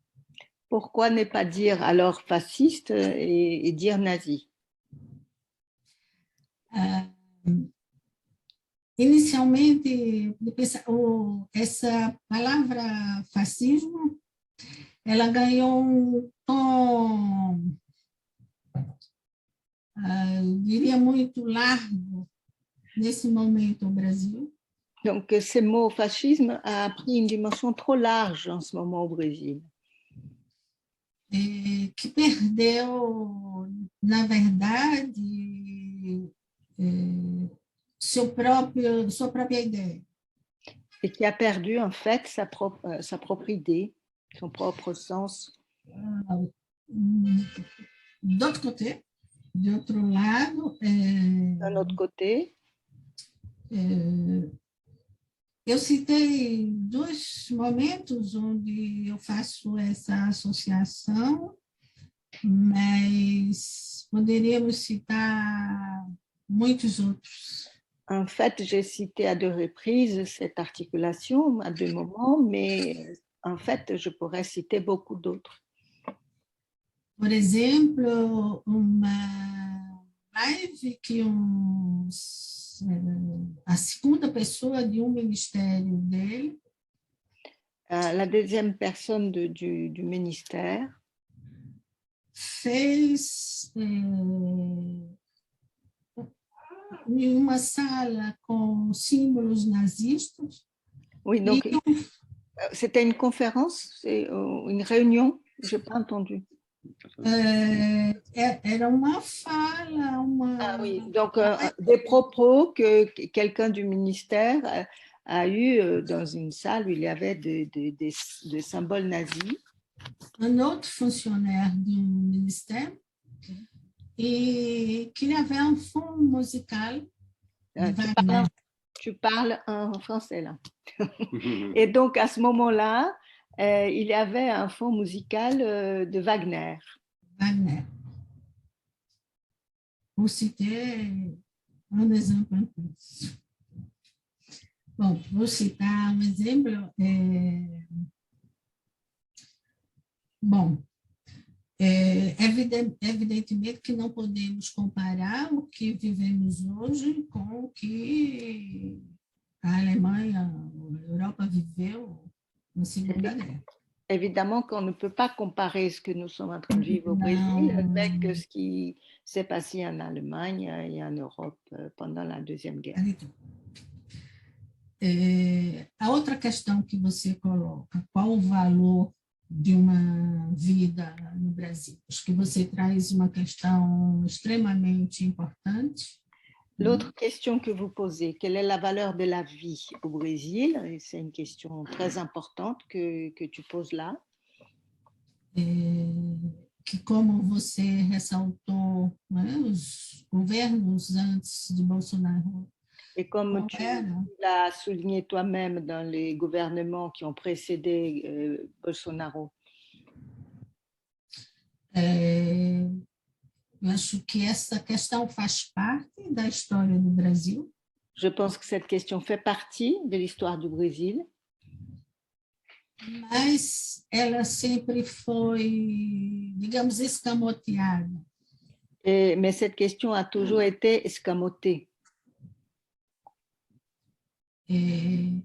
Pourquoi ne pas dire alors fasciste et dire nazi? Inicialmente, essa palavra fascismo, ela ganhou um tom, diria, muito largo nesse momento no Brasil. Donc, ce mot fascisme a pris une dimension trop large en ce moment au Brésil. Que perdeu, na verdade, sua própria ideia. Et qui a perdu, en fait, sa propre idée, son propre sens. D'autre côté, de outro lado, d'un autre côté, eu citei dois momentos onde eu faço essa associação, mas poderíamos citar muitos outros. En fait, j'ai cité à deux reprises cette articulation, à deux moments, mais en fait, je pourrais citer beaucoup d'autres. Por exemplo, uma live que a segunda pessoa de ministério dele, la deuxième personne du ministère, fez em uma sala com símbolos nazistas. Oui, donc c'était une conférence, une réunion, je n'ai pas entendu. Era uma fala, Ah oui, donc des propos que quelqu'un du ministère a eu dans une salle où il y avait des symboles nazis. Un autre fonctionnaire du ministère et qu'il y avait un fond musical. Tu parles en français là. Et donc à ce moment-là, il y avait un fond musical de Wagner. Wagner. Pour citer un exemple un peu. Bon, vou citar um exemplo. Bom, Evidentemente que não podemos comparar o que vivemos hoje com o que a Alemanha, a Europa viveu na Segunda Guerra. Évidemment qu'on ne peut pas comparer ce que nous sommes en train de vivre au Brésil avec ce qui s'est passé en Allemagne et en Europe pendant la Deuxième Guerre. A outra questão que você coloca, qual o valor de uma vida no Brasil? Acho que você traz uma questão extremamente importante. L'autre question que vous posez, quelle est la valeur de la vie au Brésil? C'est une question très importante que tu poses là. Que como você ressaltou, né, os governos antes de Bolsonaro. Et comme tu l'as souligné toi-même dans les gouvernements qui ont précédé Bolsonaro. Eu acho que essa questão faz parte da história do Brasil. Je pense que cette question fait partie de l'histoire du Brésil. Mas ela sempre foi, digamos, escamoteada. Mais cette question a toujours été escamotée.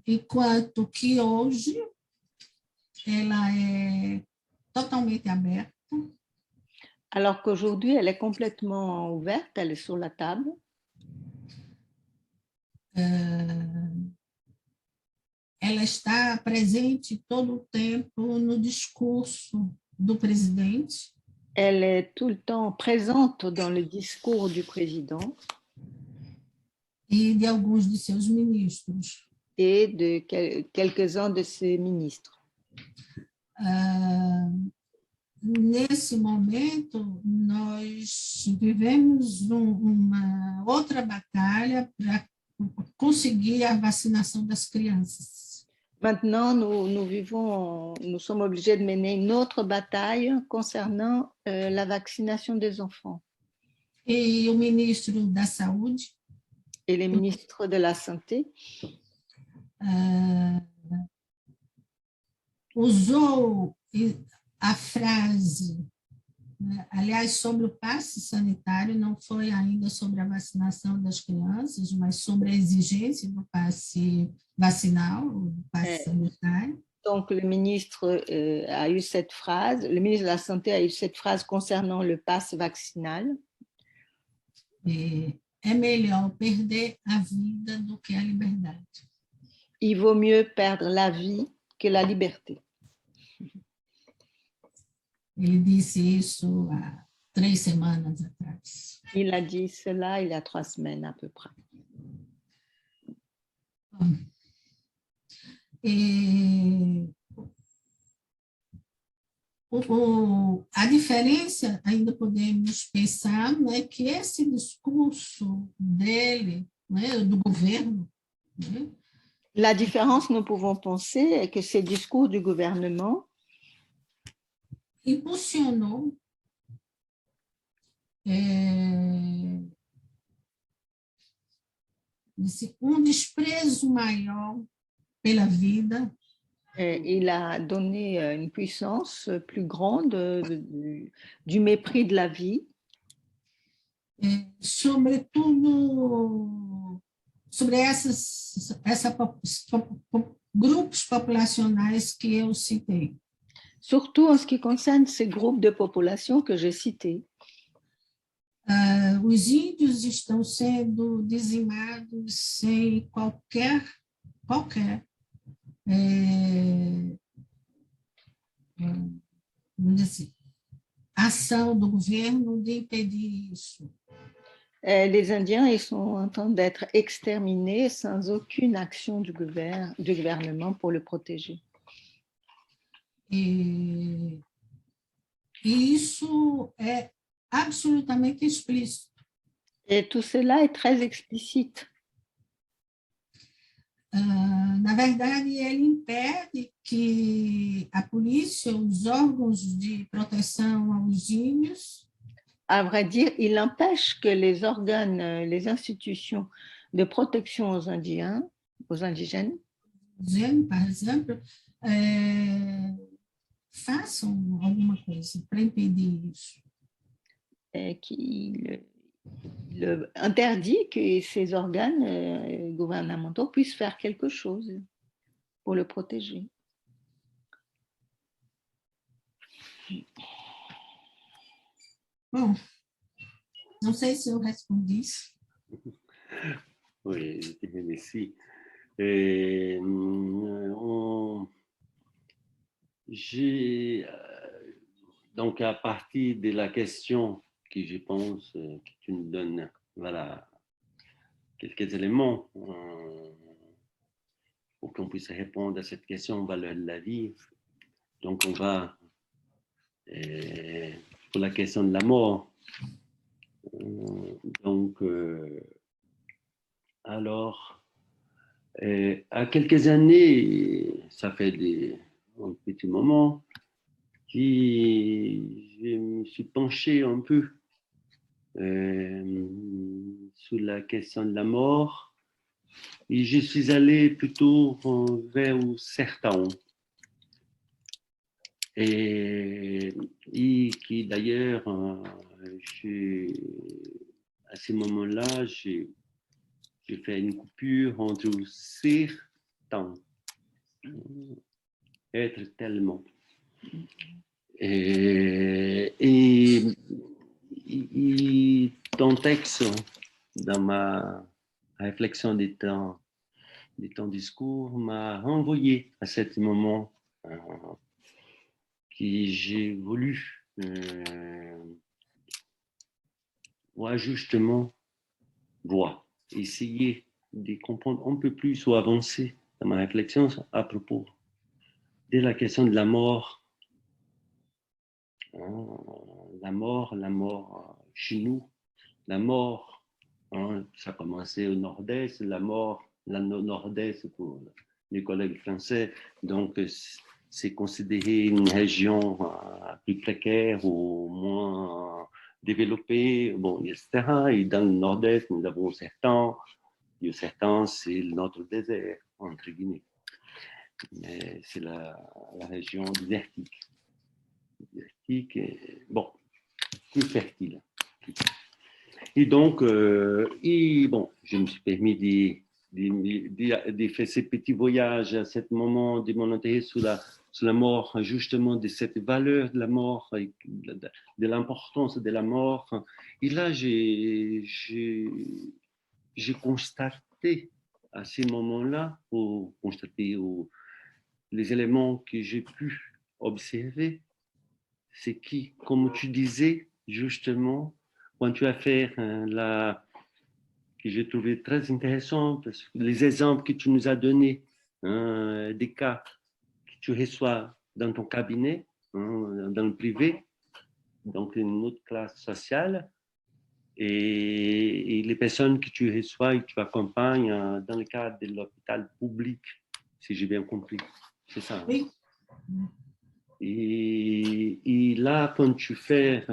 Enquanto que hoje ela é totalmente aberta. Alors qu'aujourd'hui, elle est complètement ouverte, elle est sur la table. Ela está presente todo o tempo no discurso do presidente. Elle est tout le temps présente dans le discours du président. E de alguns de seus ministros. Et de quelques-uns de ses ministres. Nesse momento, nós vivemos uma outra batalha para conseguir a vacinação das crianças. Maintenant, nous sommes obligés de mener une autre bataille concernant la vaccination des enfants. E o ministro da Saúde et les ministres de la Santé usou a frase, aliás, sobre o passe sanitário, não foi ainda sobre a vacinação das crianças, mas sobre a exigência do passe vacinal, do passe sanitário. Donc, le ministre a eu cette phrase, le ministre de la Santé a eu cette phrase concernant le passe vaccinal. É melhor perder a vida do que a liberdade. Il vaut mieux perdre la vie que la liberté. Ele disse isso há 3 semanas atrás. Il a dit cela il y a 3 semaines à peu près. A diferença, ainda podemos pensar, né, que esse discurso dele, né, do governo, né, la différence, nous pouvons penser, est que ces discours du gouvernement impulsionou desprezo maior pela vida. Il a donné une puissance plus grande du mépris de la vie. Sobretudo sobre grupos populacionais que eu citei. Surtout en ce qui concerne ces groupes de population que j'ai cités. Os índios estão sendo dizimados sem qualquer ação do governo de impedir isso. Les Indiens, ils sont en train d'être exterminés sans aucune action du gouvernement pour le protéger. E isso é absolutamente explícito. Et tout cela est très explicite. Na verdade, ele impede que a polícia, os órgãos de proteção aos índios, à vrai dire, il empêche que les organes, les institutions de protection aux Indiens, aux indigènes, par exemple, façam alguma coisa para impedir isso. Qu'il interdit que ces organes gouvernementaux puissent faire quelque chose pour le protéger. Bom, não sei se eu respondi isso. Oui, je te remercie. Donc, à partir de la question que je pense que tu nous donnes, voilà, quelques éléments pour qu'on puisse répondre à cette question, valeur de la vie. Donc, on va, pour la question de la mort, alors, à quelques années, ça fait un petit moment, je me suis penché un peu sur la question de la mort et je suis allé plutôt vers certains. Et qui d'ailleurs, à ce moment-là, j'ai fait une coupure entre certains, être tellement. Et ton texte, dans ma réflexion de ton discours, m'a renvoyé à ce moment que j'ai voulu justement voir, essayer de comprendre un peu plus ou avancer dans ma réflexion à propos de la question de la mort. La mort chez nous, la mort, ça a commencé au nord-est, la mort, nord-est pour les collègues français, donc c'est considéré une région plus précaire ou moins développée, bon, etc. Et dans le nord-est, nous avons certains, c'est notre désert, entre guillemets. Mais c'est la région désertique. Bon, plus fertile. Et donc, je me suis permis de faire ces petits voyages à ce moment de mon intérêt sur la mort, justement de cette valeur de la mort, de l'importance de la mort. Et là, j'ai constaté à ces moments-là, pour constater les éléments que j'ai pu observer, c'est qui, comme tu disais, justement, quand tu as fait que j'ai trouvé très intéressant, parce que les exemples que tu nous as donnés, des cas que tu reçois dans ton cabinet, dans le privé, donc une autre classe sociale, et les personnes que tu reçois et que tu accompagnes dans le cadre de l'hôpital public, si j'ai bien compris. C'est ça. Oui. Et là, quand tu fais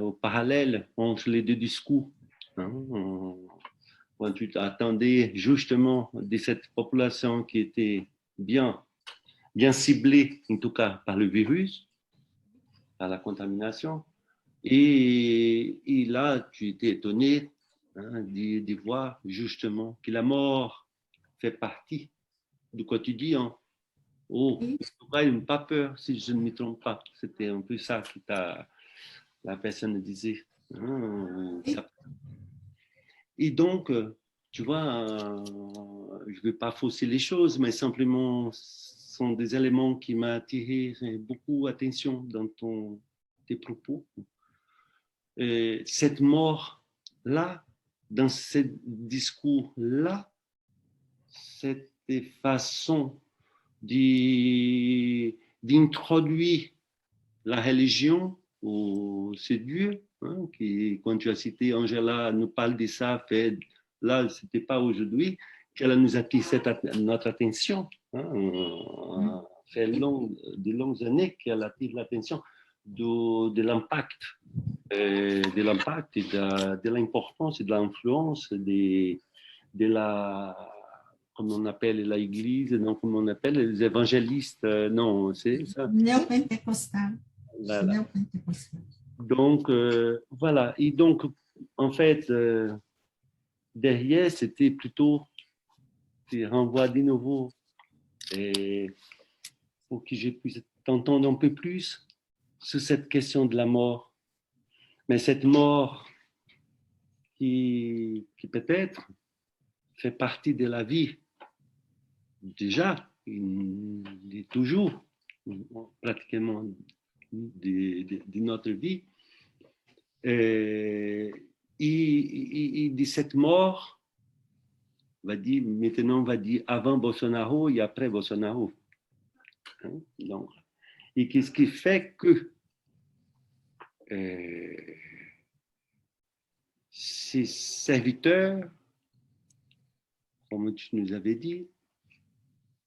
au parallèle entre les deux discours, quand tu t'attendais justement de cette population qui était bien ciblée, en tout cas par le virus, par la contamination, et là, tu étais étonné de voir justement que la mort fait partie du quotidien. Oh, il n'a pas peur, si je ne me trompe pas. C'était un peu ça que la personne disait. Et donc, tu vois, je ne vais pas fausser les choses, mais simplement, ce sont des éléments qui m'ont attiré beaucoup d'attention dans tes propos. Et cette mort-là, dans ce discours-là, cette façon d'introduire la religion ou ce Dieu, qui, quand tu as cité Angela, nous parle de ça, là, ce n'était pas aujourd'hui, qu'elle nous attire notre attention. Fait de longues années qu'elle attire l'attention de l'impact, et de l'importance et de l'influence de la comme on appelle l'Église, non, comme on appelle les évangélistes, non, c'est ça. Néopentecostal. Voilà. Néopentecostal. Donc, voilà. Et donc, en fait, derrière, c'était plutôt des renvois de nouveau et pour que je puisse t'entendre un peu plus sur cette question de la mort. Mais cette mort qui peut-être fait partie de la vie, déjà, il est toujours pratiquement de notre vie. Et de cette mort, maintenant on va dire avant Bolsonaro et après Bolsonaro. Hein? Donc, et qu'est-ce qui fait que ces serviteurs, comme tu nous avais dit,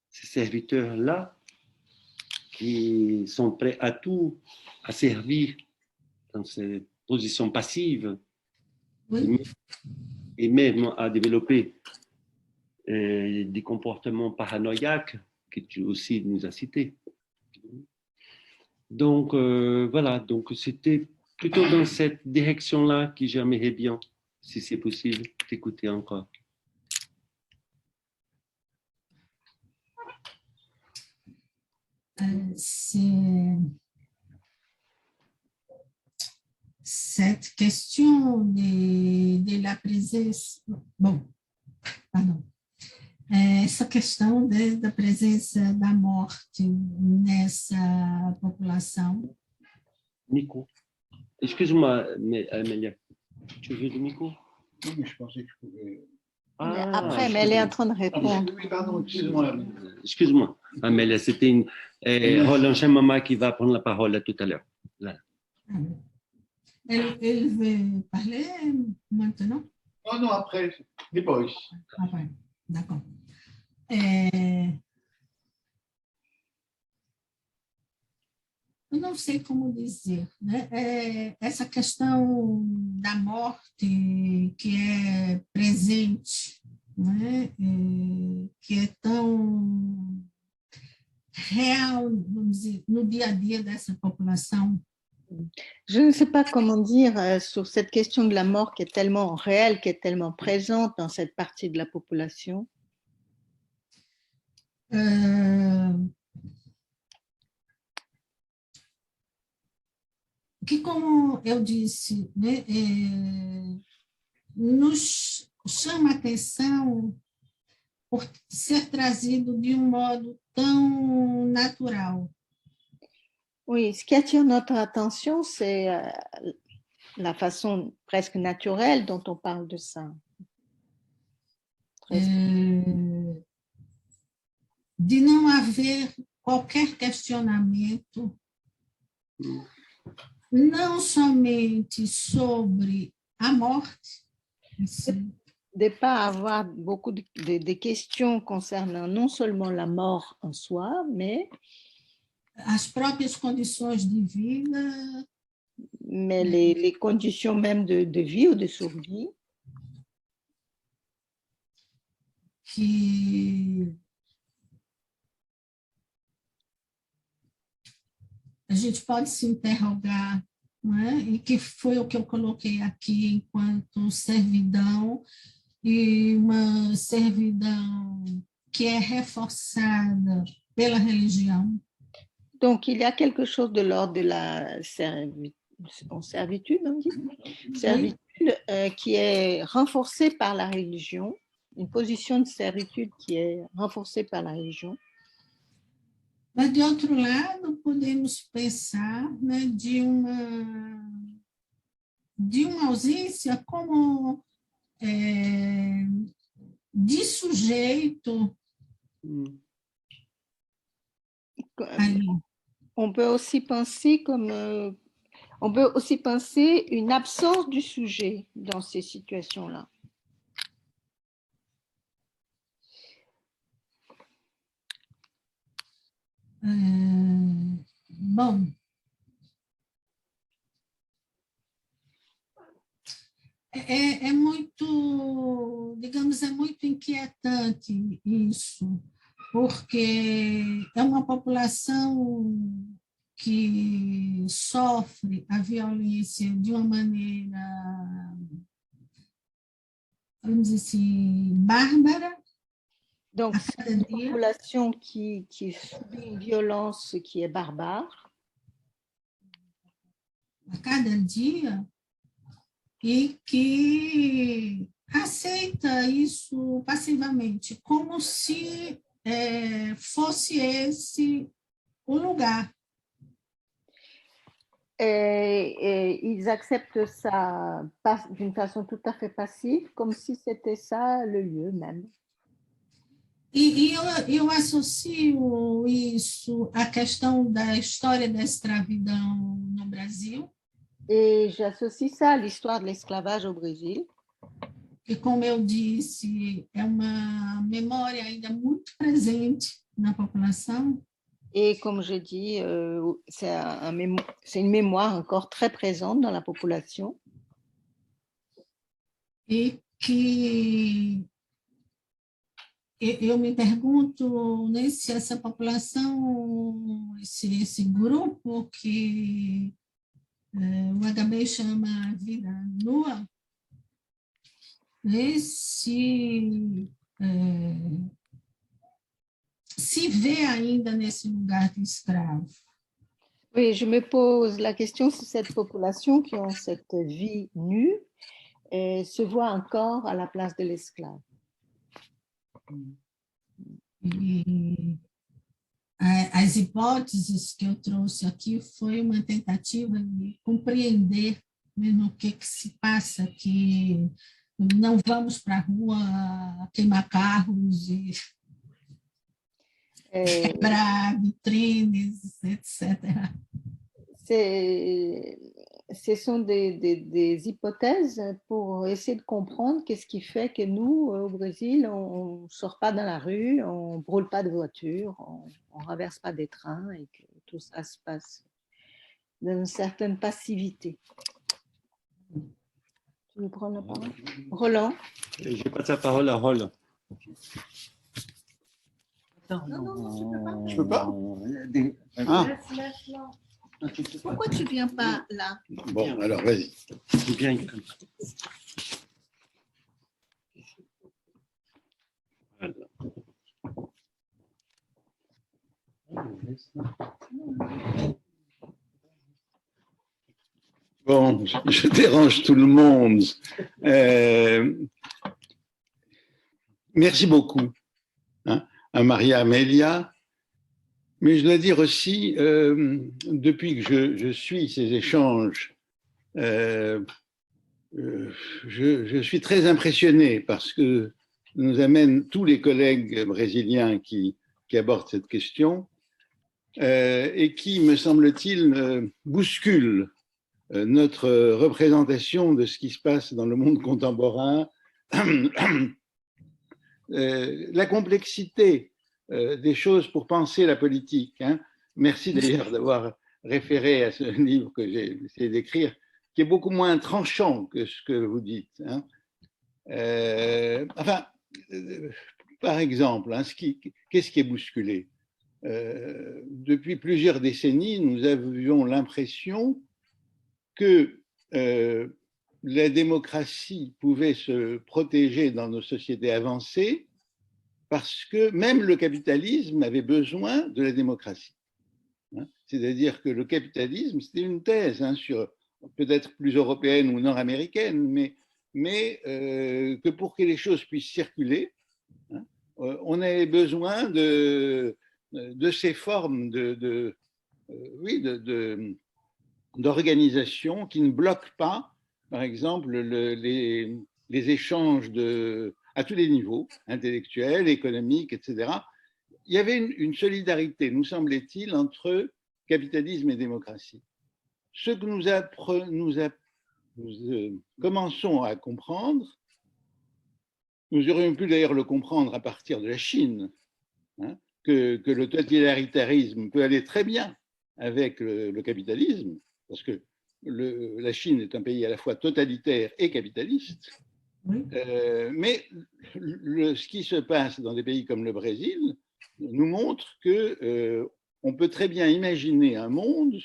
ces serviteurs-là qui sont prêts à tout, à servir dans ces positions passives, Oui. et même à développer des comportements paranoïaques que tu aussi nous as cités. Donc, voilà, donc c'était plutôt dans cette direction-là que j'aimerais bien, si c'est possible, t'écouter encore. Cette question de la presença, bom, pardon, essa questão da presença da morte nessa população. Micro. Excuse-moi, Amélia, tu veux le micro? Non, mais je pensais que je pouvais. Ah, Après, mais elle est en train de répondre. Oui, pardon, excuse-moi. Excuse-moi, Amélia, c'était une Roland Chamama qui va prendre la parole tout à l'heure. Elle veut parler maintenant? Oh non, après, depois. Après, d'accord. Eu não sei como dizer, né? Essa questão da morte que é presente, né? Que é tão real, vamos dizer, no dia a dia dessa população. Je ne sais pas comment dire sur cette question de la mort qui est tellement réelle, qui est tellement présente dans cette partie de la population. Que, como eu disse, né, nos chama a atenção por ser trazido de modo tão natural. Oui, ce qui attire notre attention, c'est la façon presque naturelle dont on parle de ça. De não haver qualquer questionamento, não somente sobre a morte, de ne pas avoir beaucoup de questions concernant non seulement la mort en soi, mais as próprias condições de vida, mais les conditions même de vie ou de survie. Que a gente pode se interrogar, não é? E que foi o que eu coloquei aqui enquanto servidão, e uma servidão que é reforçada pela religião. Donc, il y a quelque chose de l'ordre de la servitude, on dit, servitude qui est renforcée par la religion, une position de servitude qui est renforcée par la religion. Mas, de outro lado, podemos pensar, né, de uma ausência como de sujeito. On peut aussi penser une absence du sujet dans ces situations-là. Bom, É muito, digamos, é muito inquietante isso, porque é uma população que sofre a violência de uma maneira, vamos dizer assim, bárbara. Donc, c'est une population qui subit une violence qui est barbare. A cada dia, e que aceita isso passivamente, como se fosse esse o lugar. Et ils acceptent ça d'une façon tout à fait passive, comme si c'était ça le lieu même. E eu associo isso à questão da história da escravidão no Brasil. Et j'associe ça à l'histoire de l'esclavage au Brésil. Que, como eu disse, é uma memória ainda muito presente na população. Et comme je dis, c'est une mémoire encore très présente dans la population. E que eu me pergunto, né, se essa população, esse grupo que o HB chama vida nua, né, se vê ainda nesse lugar de escravo. Oui, je me pose la question si cette population qui ont cette vie nue se voit encore à la place de l'esclave. E as hipóteses que eu trouxe aqui foi uma tentativa de compreender mesmo o que se passa, que não vamos para a rua queimar carros e quebrar vitrines, etc. Ce sont des hypothèses pour essayer de comprendre qu'est-ce qui fait que nous, au Brésil, on ne sort pas dans la rue, on ne brûle pas de voitures, on ne renverse pas des trains et que tout ça se passe dans une certaine passivité. Tu veux prendre la parole? Roland? Je passe la parole à Roland. Non, je peux pas. Laisse-la. Pourquoi tu ne viens pas là? Bon, alors vas-y. Je viens comme ça. Bon, je dérange tout le monde. Merci beaucoup à Maria Amélia. Mais je dois dire aussi, depuis que je suis ces échanges, je suis très impressionné parce que nous amènent tous les collègues brésiliens qui abordent cette question et qui, me semble-t-il, bousculent notre représentation de ce qui se passe dans le monde contemporain, la complexité des choses pour penser la politique. Merci d'ailleurs d'avoir référé à ce livre que j'ai essayé d'écrire, qui est beaucoup moins tranchant que ce que vous dites. Par exemple, qu'est-ce qui est bousculé? Depuis plusieurs décennies, nous avions l'impression que la démocratie pouvait se protéger dans nos sociétés avancées parce que même le capitalisme avait besoin de la démocratie. C'est-à-dire que le capitalisme, c'était une thèse sur peut-être plus européenne ou nord-américaine, mais que pour que les choses puissent circuler, on avait besoin de ces formes d'organisation qui ne bloquent pas, par exemple, les échanges à tous les niveaux, intellectuels, économiques, etc. Il y avait une solidarité, nous semblait-il, entre capitalisme et démocratie. Ce que nous commençons à comprendre, nous aurions pu d'ailleurs le comprendre à partir de la Chine, que le totalitarisme peut aller très bien avec le capitalisme, parce que la Chine est un pays à la fois totalitaire et capitaliste, Oui. mais ce qui se passe dans des pays comme le Brésil nous montre que on peut très bien imaginer un monde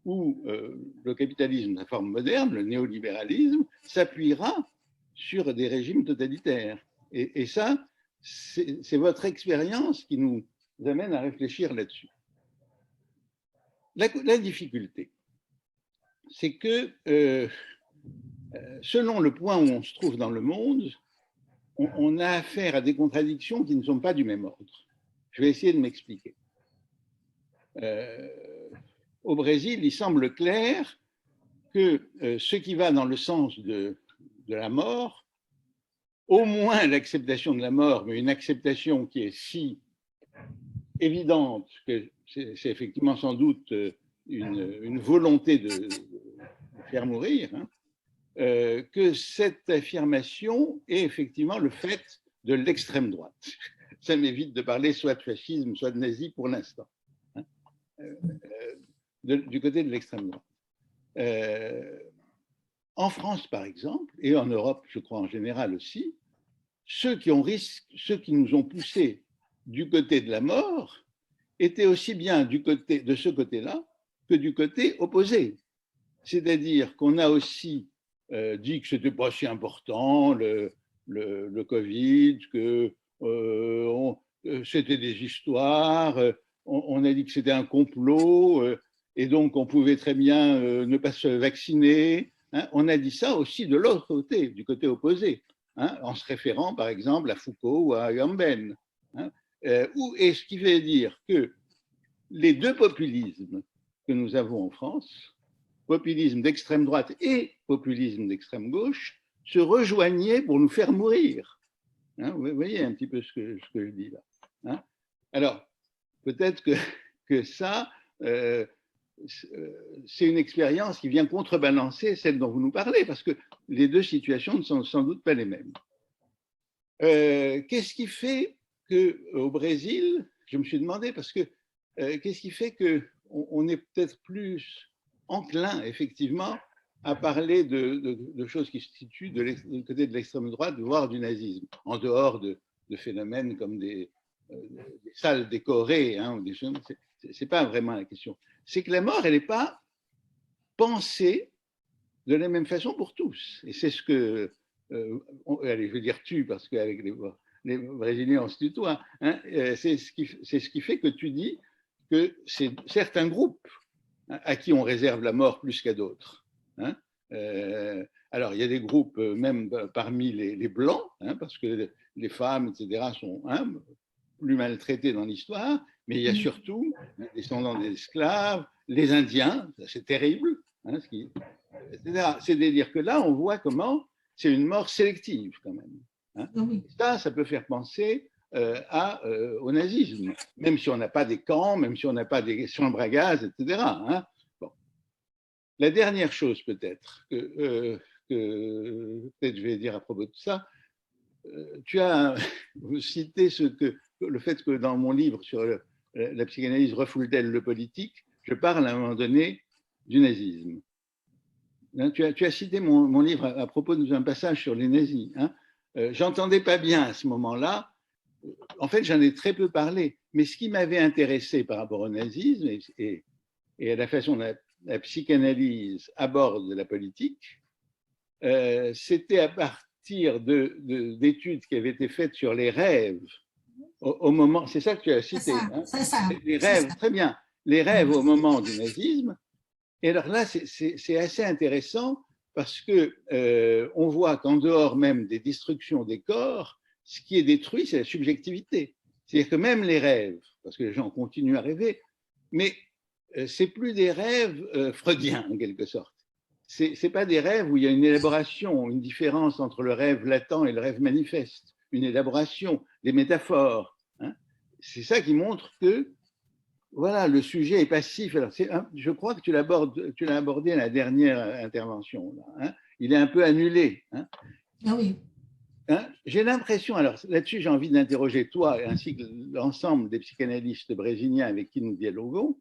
où le capitalisme de la forme moderne, le néolibéralisme, s'appuiera sur des régimes totalitaires. Et ça, c'est votre expérience qui nous amène à réfléchir là-dessus. La difficulté, c'est que selon le point où on se trouve dans le monde, on a affaire à des contradictions qui ne sont pas du même ordre. Je vais essayer de m'expliquer. Au Brésil, il semble clair que ce qui va dans le sens de la mort, au moins l'acceptation de la mort, mais une acceptation qui est si évidente que c'est effectivement sans doute une volonté de faire mourir, hein, que cette affirmation est effectivement le fait de l'extrême droite. Ça m'évite de parler soit de fascisme, soit de nazi pour l'instant, hein, du côté de l'extrême droite. En France, par exemple, et en Europe, je crois en général aussi, ceux qui nous ont poussés du côté de la mort étaient aussi bien de ce côté-là que du côté opposé. C'est-à-dire qu'on a aussi dit que ce n'était pas si important, le Covid, que c'était des histoires, on a dit que c'était un complot, et donc on pouvait très bien ne pas se vacciner. Hein. On a dit ça aussi de l'autre côté, du côté opposé, hein, en se référant par exemple à Foucault ou à Agamben. Hein, et ce qui veut dire que les deux populismes que nous avons en France, populisme d'extrême droite et populisme d'extrême gauche, se rejoignaient pour nous faire mourir. Hein, vous voyez un petit peu ce que je dis là. Hein. Alors, peut-être que ça, c'est une expérience qui vient contrebalancer celle dont vous nous parlez, parce que les deux situations ne sont sans doute pas les mêmes. Qu'est-ce qui fait qu'au Brésil, je me suis demandé, parce que qu'est-ce qui fait qu'on est peut-être plus enclin, effectivement, à parler de choses qui se situent du côté de l'extrême droite, voire du nazisme, en dehors de phénomènes comme des salles décorées, hein, ou des choses. C'est pas vraiment la question. C'est que la mort, elle n'est pas pensée de la même façon pour tous. Et c'est ce que, allez, je vais dire tu, parce qu'avec les Brésiliens, on se tutoie, hein, c'est ce qui fait que tu dis que c'est certains groupes à qui on réserve la mort plus qu'à d'autres. Hein. Alors, il y a des groupes, même parmi les Blancs, hein, parce que les femmes, etc., sont plus maltraitées dans l'histoire, mais il y a surtout les descendants des esclaves, les Indiens, c'est terrible, hein, etc. C'est-à-dire que là, on voit comment c'est une mort sélective, quand même. Hein. Ça peut faire penser au nazisme, même si on n'a pas des camps, même si on n'a pas des chambres à gaz, etc. Hein. Bon. La dernière chose peut-être que peut-être je vais dire à propos de ça, tu as cité le fait que dans mon livre sur la psychanalyse refoule-t-elle le politique, je parle à un moment donné du nazisme. Hein, tu as cité mon livre à propos d'un passage sur les nazis. Hein. J'entendais pas bien à ce moment-là. En fait, j'en ai très peu parlé, mais ce qui m'avait intéressé par rapport au nazisme et à la façon dont la psychanalyse aborde la politique, c'était à partir d'études qui avaient été faites sur les rêves au moment, c'est ça que tu as cité, c'est ça. Les rêves, très bien, les rêves au moment du nazisme. Et alors là, c'est assez intéressant parce que on voit qu'en dehors même des destructions des corps, ce qui est détruit, c'est la subjectivité. C'est-à-dire que même les rêves, parce que les gens continuent à rêver, mais c'est plus des rêves freudiens en quelque sorte. C'est pas des rêves où il y a une élaboration, une différence entre le rêve latent et le rêve manifeste, une élaboration, des métaphores. Hein. C'est ça qui montre que voilà, le sujet est passif. Alors, je crois que tu l'as abordé à la dernière intervention. Là, hein. Il est un peu annulé. Hein. Ah oui. Hein, j'ai l'impression, alors là-dessus j'ai envie d'interroger toi ainsi que l'ensemble des psychanalystes brésiliens avec qui nous dialoguons,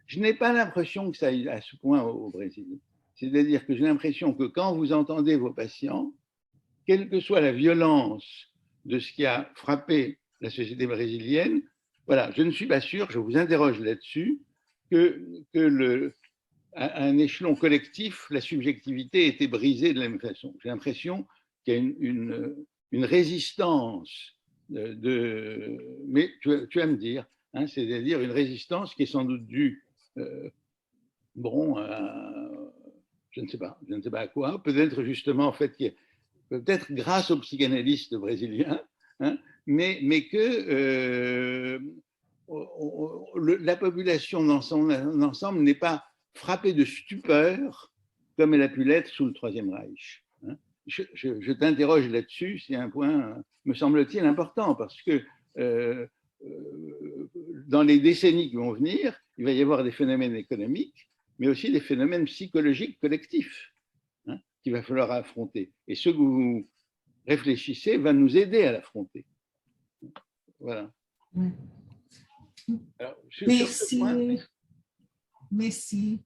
je n'ai pas l'impression que ça aille à ce point au Brésil. C'est-à-dire que j'ai l'impression que quand vous entendez vos patients, quelle que soit la violence de ce qui a frappé la société brésilienne, voilà, je ne suis pas sûr, je vous interroge là-dessus, à un échelon collectif, la subjectivité était brisée de la même façon. J'ai l'impression qu'il y a une résistance mais tu vas me dire, hein, c'est-à-dire une résistance qui est sans doute due, je ne sais pas à quoi, peut-être justement en fait, peut-être grâce aux psychanalystes brésiliens, hein, mais que la population dans son ensemble n'est pas frappée de stupeur comme elle a pu l'être sous le Troisième Reich. Hein. Je t'interroge là-dessus, c'est un point, me semble-t-il, important, parce que dans les décennies qui vont venir, il va y avoir des phénomènes économiques, mais aussi des phénomènes psychologiques collectifs, hein, qu'il va falloir affronter. Et ce que vous réfléchissez va nous aider à l'affronter. Voilà. Alors, merci. Merci.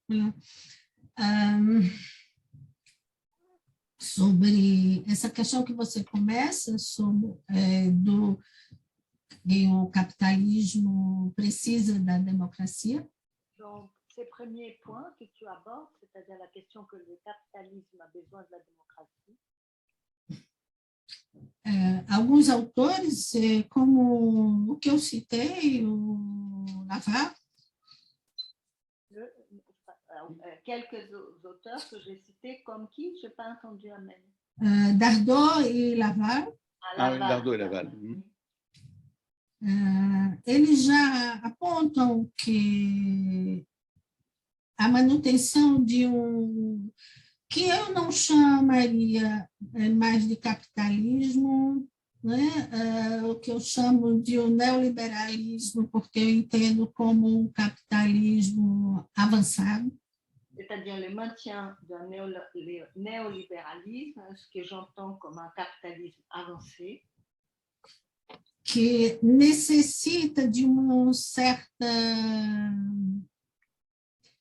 Sobre essa questão que você começa, sobre o capitalismo precisa da democracia. Donc, ces premiers points que tu abordes, c'est-à-dire la question que le capitalisme a besoin de la démocratie. Alguns autores, como o que eu citei, o Laval. Quelques auteurs que j'ai cités, comme qui? Je n'ai pas entendu Amen. Dardot e Laval. Dardot e Laval. Eles já apontam que a manutenção de que eu não chamaria mais de capitalismo, né? O que eu chamo de neoliberalismo, porque eu entendo como um capitalismo avançado. C'est-à-dire le maintien d'un néolibéralisme, ce que j'entends comme un capitalisme avancé. Que necessita de certo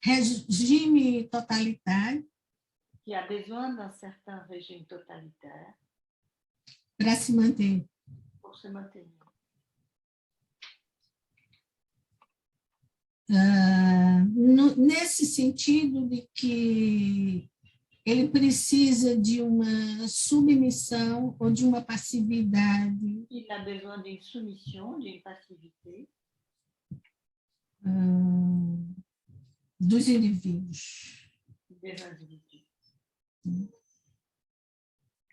regime totalitário. Qui a besoin d'un certain régime totalitaire. Para se manter. Pour se maintenir. Nesse sentido de que ele precisa de uma submissão ou de uma passividade. Il a besoin d'une soumission, d'une passivité. Dos indivíduos. Des indivíduos.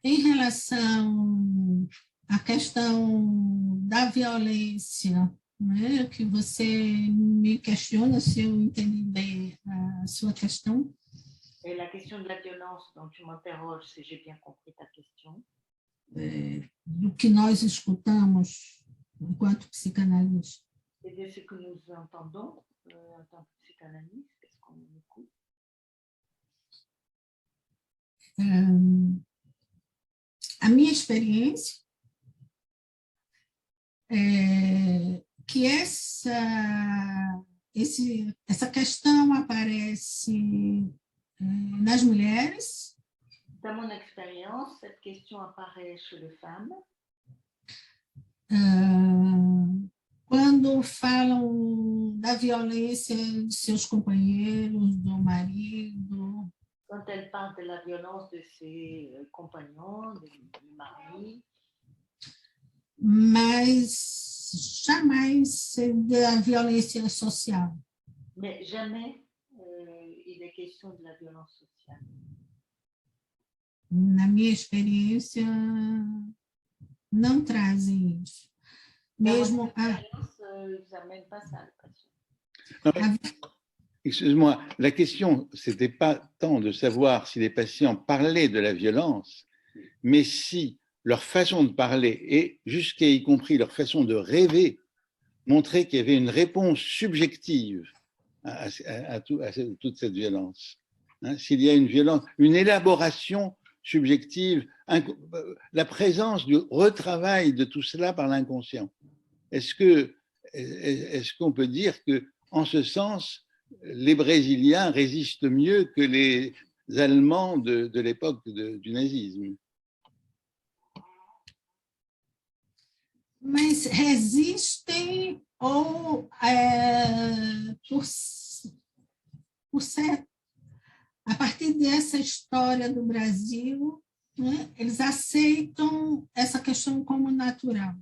Em relação à questão da violência, né, que você me questiona se eu entendi bem a sua questão. Et la question de la violence dont tu m'interroges, si j'ai bien compris ta question. Do que nós escutamos enquanto psicanalistas. Et de ce que nous entendons en tant que psychanalyste, est-ce qu'on écoute? A minha experiência é que essa questão aparece nas mulheres. Dans mon expérience, cette question apparaît chez les femmes. Quando falam da violência de seus companheiros, do marido. Quand elles parlent de la violence de ses compagnons, du mari. Mas jamais da violência social. Mais jamais il est question de la violence sociale. Na minha experiência, não trazem isso. Mesmo Excuse-moi, la question, ce n'était pas tant de savoir si les patients parlaient de la violence, mais si leur façon de parler et jusqu'à y compris leur façon de rêver montrait qu'il y avait une réponse subjective à toute cette violence. Hein, s'il y a une violence, une élaboration subjective, la présence du retravail de tout cela par l'inconscient. Est-ce qu'on peut dire que, en ce sens, les Brésiliens résistent mieux que Allemands de l'époque du nazisme. Mas resistem ou, por ser, a partir dessa história do Brasil, né, eles aceitam essa questão como natural.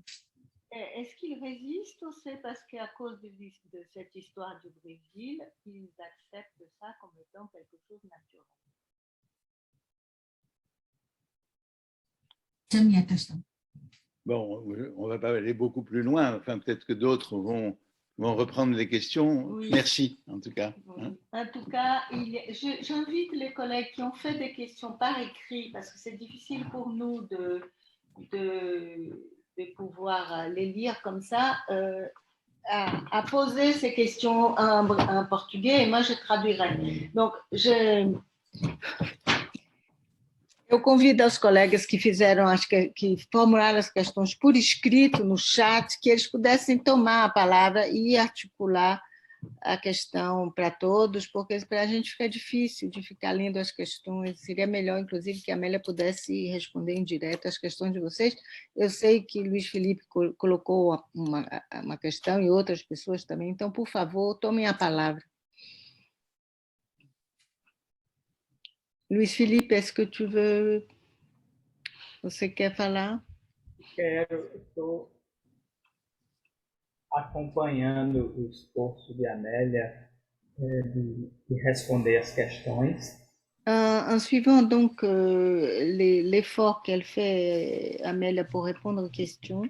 Est-ce qu'ils résistent ou c'est parce qu'à cause de cette histoire du Brésil, ils acceptent ça comme étant quelque chose de naturel? C'est a minha questão. Bon, on ne va pas aller beaucoup plus loin, enfin, peut-être que d'autres vont reprendre les questions. Oui. Merci, en tout cas. Oui. Hein? En tout cas, j'invite les collègues qui ont fait des questions par écrit, parce que c'est difficile pour nous de pouvoir les lire comme ça, à poser ces questions en portugais, et moi je traduirai. Donc, eu convido os colegas que fizeram, que formularam as questões por escrito no chat, que eles pudessem tomar a palavra e articular a questão para todos, porque para a gente fica difícil de ficar lendo as questões. Seria melhor, inclusive, que a Amélia pudesse responder em direto as questões de vocês. Eu sei que Luiz Felipe colocou uma questão e outras pessoas também, então, por favor, tomem a palavra. Luiz Felipe, est-ce que tu veux... Você quer falar? Quero, estou acompanhando o esforço de Amélia de responder as questões. En suivant donc l'effort qu'elle fait, Amélia, pour répondre aux questions.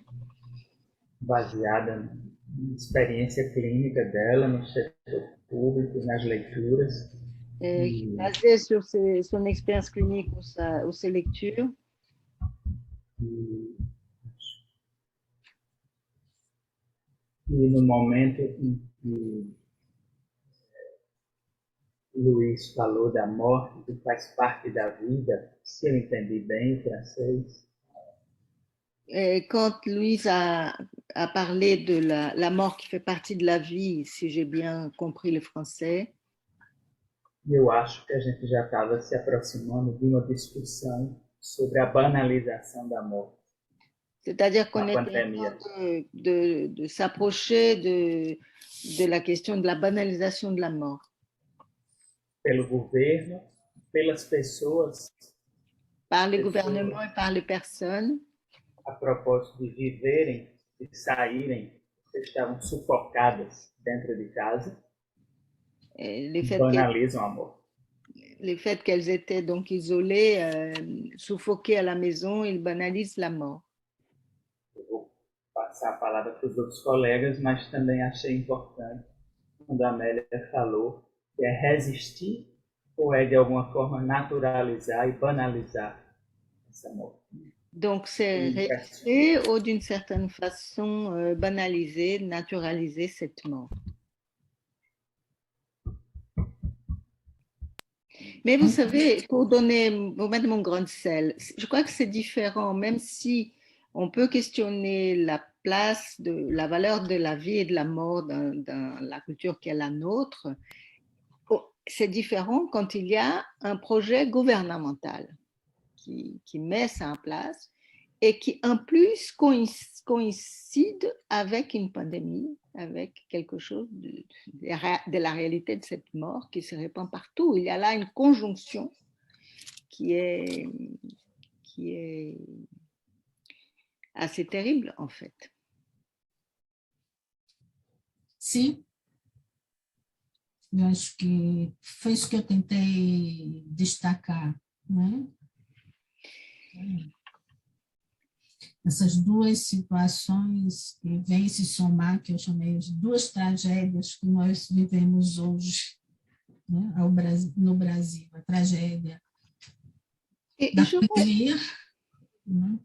Baseada na experiência clínica dela, no setor público, nas leituras. Basée sur son expérience clinique ou ses lectures. E no momento em que Luiz falou da morte, que faz parte da vida, se eu entendi bem o francês. Quand Louise a parlé de la mort qui fait partie de la vie, si j'ai bien compris le français. Eu acho que a gente já estava se aproximando de uma discussão sobre a banalização da morte. C'est-à-dire qu'on était en train de s'approcher de la question de la banalisation de la mort. Pelo governo, pelas pessoas. Par les gouvernements et par les personnes. A propósito de viverem, de saírem, estavam sufocadas dentro de casa. Banalisam a mort. Le fait qu'elles étaient donc isolées, suffoquées à la maison, ils banalisent la mort. Eu vou passar a palavra para os outros colegas, mas também achei importante quando a Amélia falou que é resistir ou é de alguma forma naturalizar e banalizar essa morte. Donc c'est résister ou d'une certaine façon banaliser, naturaliser cette mort. Mais vous savez, pour mettre mon grain de sel, je crois que c'est différent, même si on peut questionner la place, la valeur de la vie et de la mort dans la culture qui est la nôtre. C'est différent quand il y a un projet gouvernemental qui met ça en place et qui en plus coïncide avec une pandémie, avec quelque chose de la réalité de cette mort qui se répand partout. Il y a là une conjonction qui est assez terrible, en fait. Sim. Eu acho que foi isso que eu tentei destacar, né? Essas duas situações que vêm se somar, que eu chamei de duas tragédias que nós vivemos hoje, né, no Brasil. A tragédia da pandemia. Né?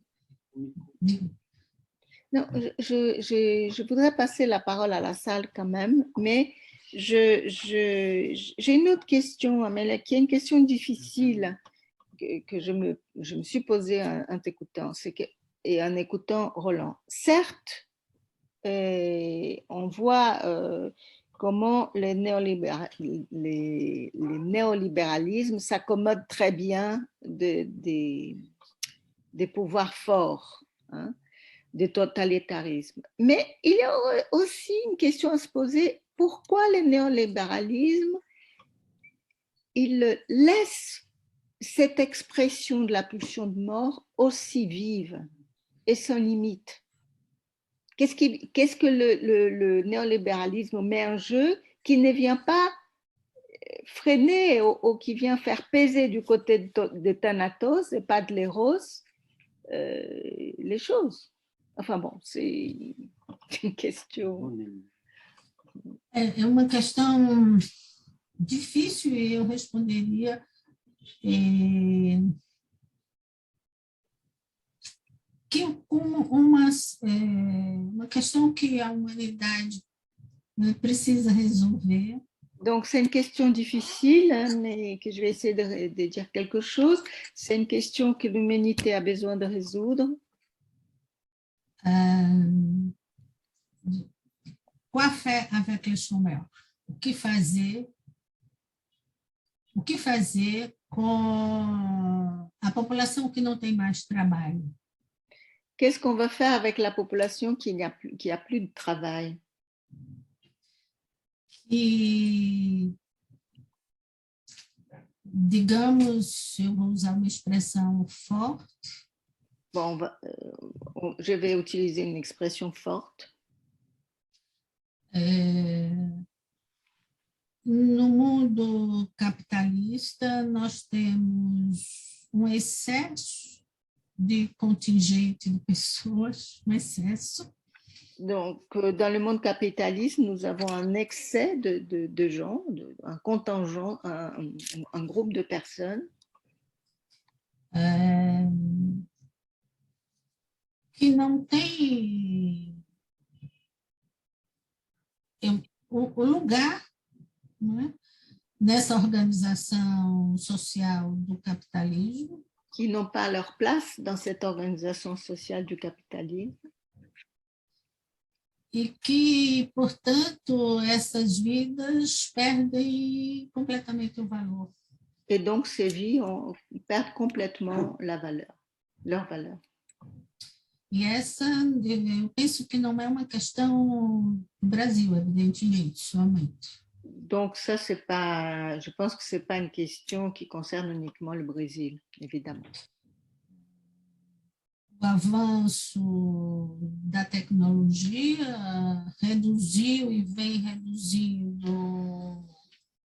Non, je voudrais passer la parole à la salle quand même, mais j'ai une autre question, Amélia, qui est une question difficile que je me suis posée en t'écoutant, et en écoutant Roland. Certes, on voit comment les néolibéralismes s'accommodent très bien des pouvoirs forts, hein, des totalitarismes. Mais il y a aussi une question à se poser, pourquoi le néolibéralisme, il laisse cette expression de la pulsion de mort aussi vive et sans limite? Qu'est-ce que le néolibéralisme met en jeu qui ne vient pas freiner ou qui vient faire peser du côté de Thanatos et pas de l'Eros les choses? Enfin bon, c'est une question. É uma questão difícil e eu responderia que uma questão que a humanidade precisa resolver. Donc, c'est une question difficile, hein, mais que je vais essayer de dire quelque chose. C'est une question que l'humanité a besoin de résoudre. Quoi faire avec les chômeurs? O que fazer com a população que não tem mais trabalho? Qu'est-ce qu'on va faire avec la population qui a plus de travail? E, digamos, eu vou usar uma expressão forte. Bon, je vais utiliser une expression forte. No mundo capitalista, nós temos excesso de contingente de pessoas, excesso. Donc, dans le monde capitaliste, nous avons un excès de gens, un contingent, un groupe de personnes que não tem o lugar, né, nessa organização social do capitalismo. Qui n'ont pas leur place dans cette organisation sociale du capitalisme. E que, portanto, essas vidas perdem completamente o valor. Et donc, ces vies perdent complètement leur valeur. E essa, eu penso que não é uma questão do Brasil, evidentemente, somente. Donc, ça, je pense que ce n'est pas une question qui concerne uniquement le Brésil, évidemment. O avanço da tecnologia reduziu e vem reduzindo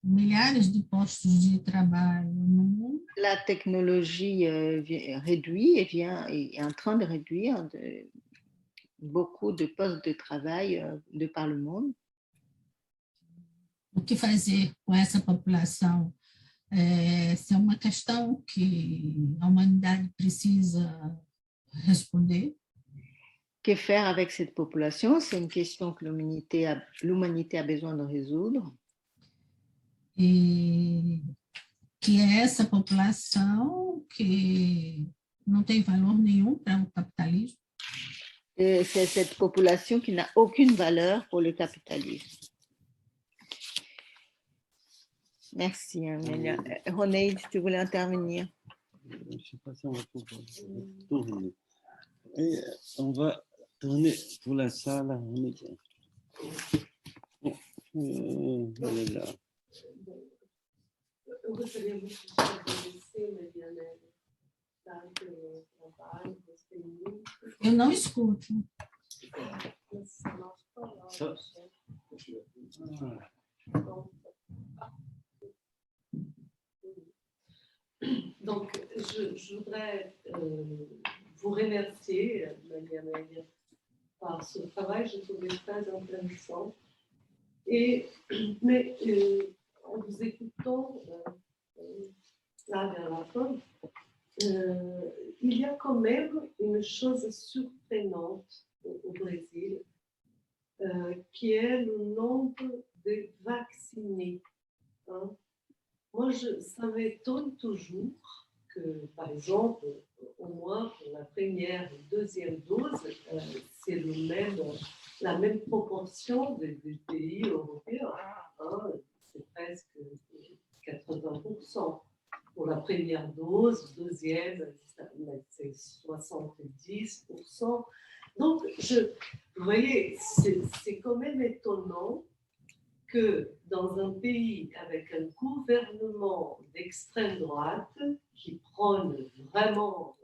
milhares de postos de trabalho no mundo. La technologie réduit et est en train de réduire beaucoup de postes de travail de par le monde. O que fazer com essa população? Essa é uma questão que a humanidade precisa responder. Que faire avec cette population? C'est une question que l'humanité a besoin de résoudre. E que é essa população que não tem valor nenhum para o capitalismo. Et c'est cette population qui n'a aucune valeur pour le capitalisme. Merci, Amélia. Ronéide, tu voulais intervenir? Je ne sais pas si on va pouvoir tourner. Et on va tourner pour la salle. Elle est là. Eu gostaria muito de agradecer, Mariana, pelo trabalho, gostei muito. Eu não escuto. Donc, je voudrais vous remercier, Mariana, par ce travail. Je trouvais très intéressant. Mais en vous écoutant, là, vers la fin, il y a quand même une chose surprenante au Brésil, qui est le nombre de vaccinés. Hein. Moi, ça m'étonne toujours que, par exemple, au moins pour la première et deuxième dose, c'est la même proportion des pays européens. Hein, c'est presque 80%. Pour la première dose, deuxième, c'est 70%. Donc, vous voyez, c'est quand même étonnant que dans un pays avec un gouvernement d'extrême droite qui prône vraiment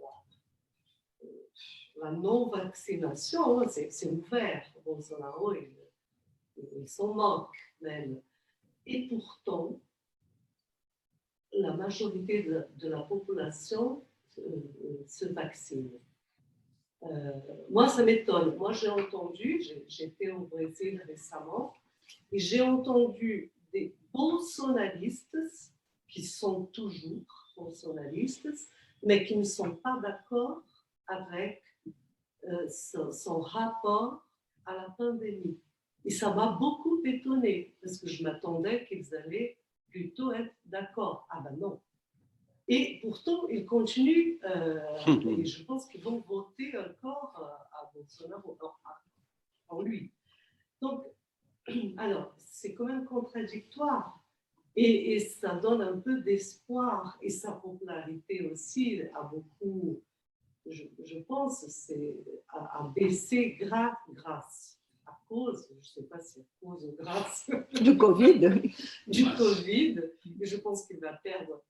la non-vaccination, c'est ouvert, Bolsonaro, il s'en moque même. Et pourtant, la majorité de la population se vaccine. Moi, ça m'étonne. Moi, j'ai entendu, j'étais au Brésil récemment, et j'ai entendu des bolsonaristes qui sont toujours bolsonaristes, mais qui ne sont pas d'accord avec son rapport à la pandémie. Et ça m'a beaucoup étonnée, parce que je m'attendais qu'ils allaient plutôt être d'accord. Ah ben non. Et pourtant, ils continuent, et je pense qu'ils vont voter encore à Bolsonaro, en lui. Donc, alors, c'est quand même contradictoire. Et ça donne un peu d'espoir. Et sa popularité aussi a beaucoup, je pense, a baissé grâce à cause, je ne sais pas si à cause ou grâce du Covid. Du Covid. Et je pense qu'il va perdre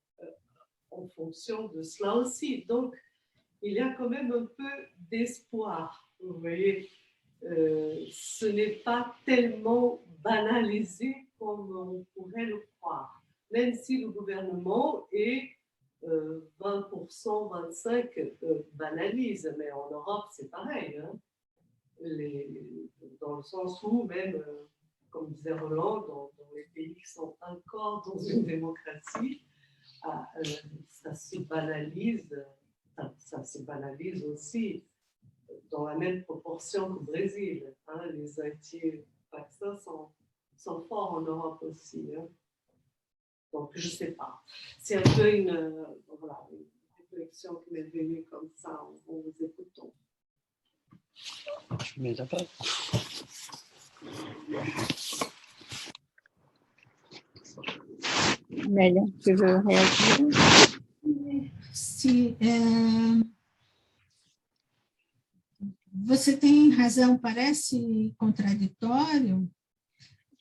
en fonction de cela aussi. Donc, il y a quand même un peu d'espoir. Vous voyez, ce n'est pas tellement banalisé comme on pourrait le croire. Même si le gouvernement est 20%, 25% banalise, mais en Europe, c'est pareil. Hein. Dans le sens où même, comme disait Roland, dans les pays qui sont encore dans une démocratie, ça se banalise aussi dans la même proportion qu'au Brésil. Hein, les anti-vaccins sont forts en Europe aussi. Hein. Donc, je ne sais pas. C'est un peu une réflexion qui m'est venue comme ça en vous écoutant. Je mets la parole. Amélia, tu veux réagir? Se, você tem razão, parece contraditório.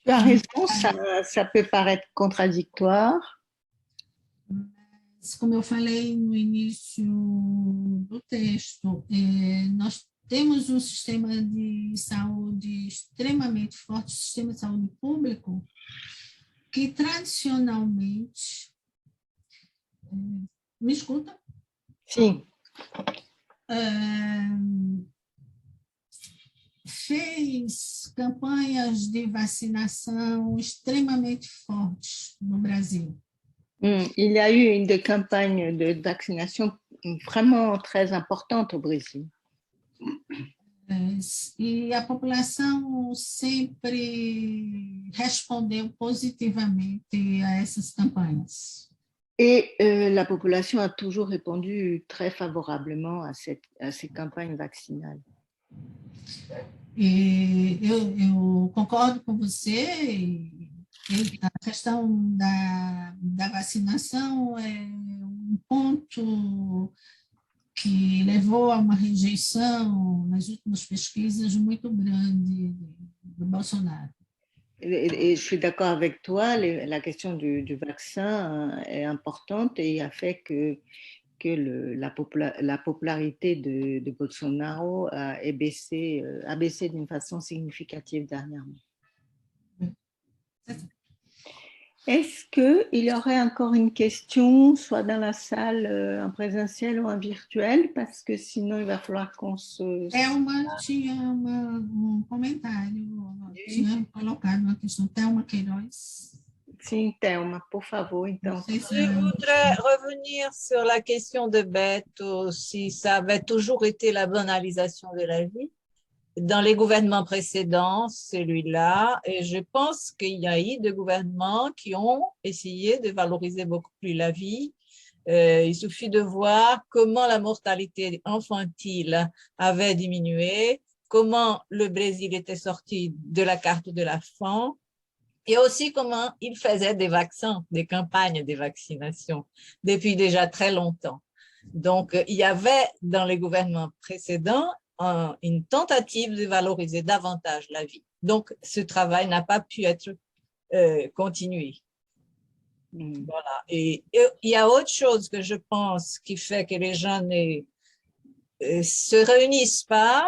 Tu as raison, ça peut paraître contradictoire. Mas, como eu falei no início do texto, nós temos um sistema de saúde extremamente forte, um sistema de saúde público, que tradicionalmente... Me escuta? Sim. Fez campanhas de vacinação extremamente fortes no Brasil. Il y a eu une campagne de vaccination vraiment très importante au Brésil. E a população sempre respondeu positivamente a essas campanhas. Et la population a toujours répondu très favorablement à ces campagnes vaccinales. E eu concordo com você, a questão da vacinação é um ponto que levou a uma rejeição nas últimas pesquisas muito grande do Bolsonaro. Et je suis d'accord avec toi, la question du vaccin est importante et a fait que la popularité de Bolsonaro a baissé d'une façon significative dernièrement. Est-ce qu'il y aurait encore une question, soit dans la salle en présentiel ou en virtuel, parce que sinon il va falloir qu'on se... Thelma tinha comentário, tinha colocado uma questão. Thelma Queiroz. Sim, Thelma, por favor, então. Je voudrais revenir sur la question de Beto, si ça avait toujours été la banalisation de la vie. Dans les gouvernements précédents, celui-là, et je pense qu'il y a eu des gouvernements qui ont essayé de valoriser beaucoup plus la vie, Il suffit de voir comment la mortalité infantile avait diminué, comment le Brésil était sorti de la carte de la faim, et aussi comment il faisait des vaccins, des campagnes de vaccination depuis déjà très longtemps. Donc, il y avait dans les gouvernements précédents une tentative de valoriser davantage la vie. Donc, ce travail n'a pas pu être continué. Voilà. Et il y a autre chose que je pense qui fait que les gens ne se réunissent pas.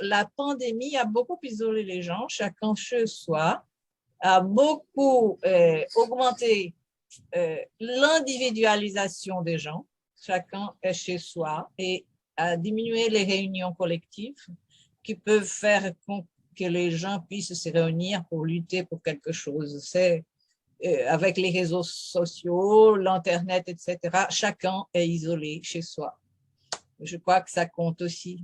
La pandémie a beaucoup isolé les gens, chacun chez soi, a beaucoup augmenté l'individualisation des gens, chacun est chez soi, et a diminué les réunions collectives qui peuvent faire que les gens puissent se réunir pour lutter pour quelque chose. C'est avec les réseaux sociaux, l'Internet, etc., chacun est isolé chez soi. Je crois que ça compte aussi.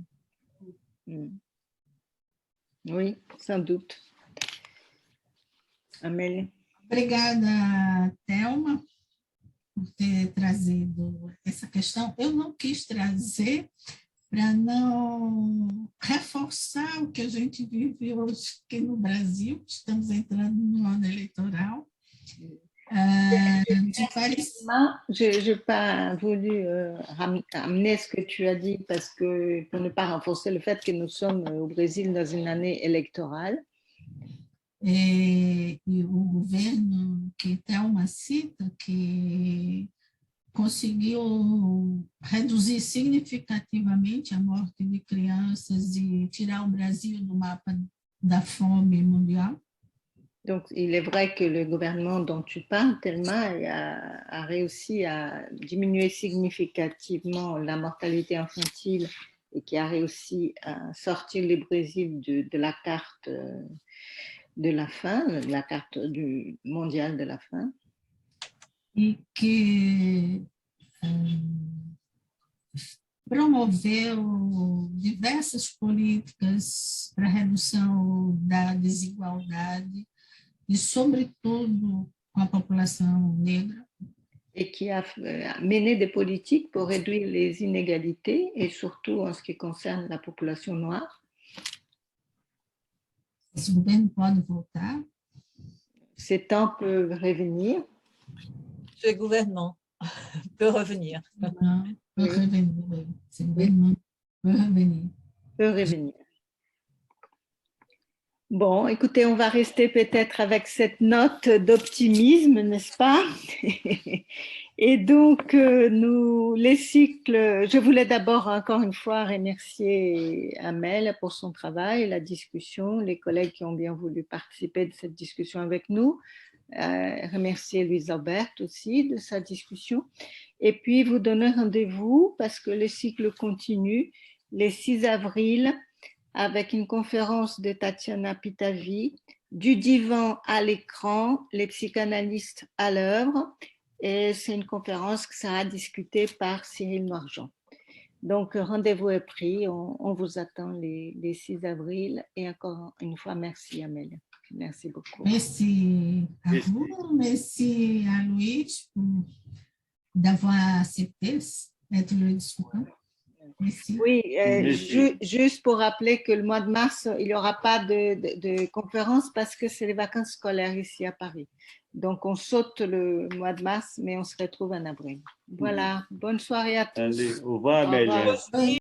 Oui, sans doute. Amélie. Obrigada, Thelma, por ter trazido essa questão. Eu não quis trazer para não reforçar o que a gente vive hoje aqui no Brasil. Estamos entrando no ano eleitoral. Je n'ai pas voulu amener ce que tu as dit parce que, pour ne pas renforcer le fait que nous sommes au Brésil dans une année électorale. E o governo que Thelma cita, que conseguiu reduzir significativamente a morte de crianças e tirar o Brasil do mapa da fome mundial. Donc, il est vrai que le gouvernement dont tu parles, Thelma, a réussi à diminuer significativement la mortalité infantile et qui a réussi à sortir le Brésil de la carte de la faim, de la carte mondiale de la faim. E que promoveu diversas políticas para a redução da desigualdade e, sobretudo, com a população negra. Et qui a mené des politiques pour réduire les inégalités et surtout en ce qui concerne la population noire. Esse governo pode voltar? Ces temps peuvent revenir. Ce gouvernement peut revenir. Não, peut revenir. Ce gouvernement peut revenir. Peut revenir. Bon, écoutez, on va rester peut-être avec cette note d'optimisme, n'est-ce pas? Et donc, les cycles, je voulais d'abord encore une fois remercier Amel pour son travail, la discussion, les collègues qui ont bien voulu participer de cette discussion avec nous, remercier Louise Aubert aussi de sa discussion, et puis vous donner rendez-vous parce que le cycle continue le 6 avril avec une conférence de Tatiana Pitavi, du divan à l'écran, les psychanalystes à l'œuvre. Et c'est une conférence qui sera discutée par Cyril Noirjean. Donc, rendez-vous est pris. On vous attend les 6 avril. Et encore une fois, merci Amélie. Merci beaucoup. Merci à vous. Merci à Louis d'avoir accepté d'être le discutant. Merci. Oui, juste pour rappeler que le mois de mars, il n'y aura pas de conférence parce que c'est les vacances scolaires ici à Paris. Donc, on saute le mois de mars, mais on se retrouve en avril. Voilà, bonne soirée à tous. Allez, au revoir, Amélie.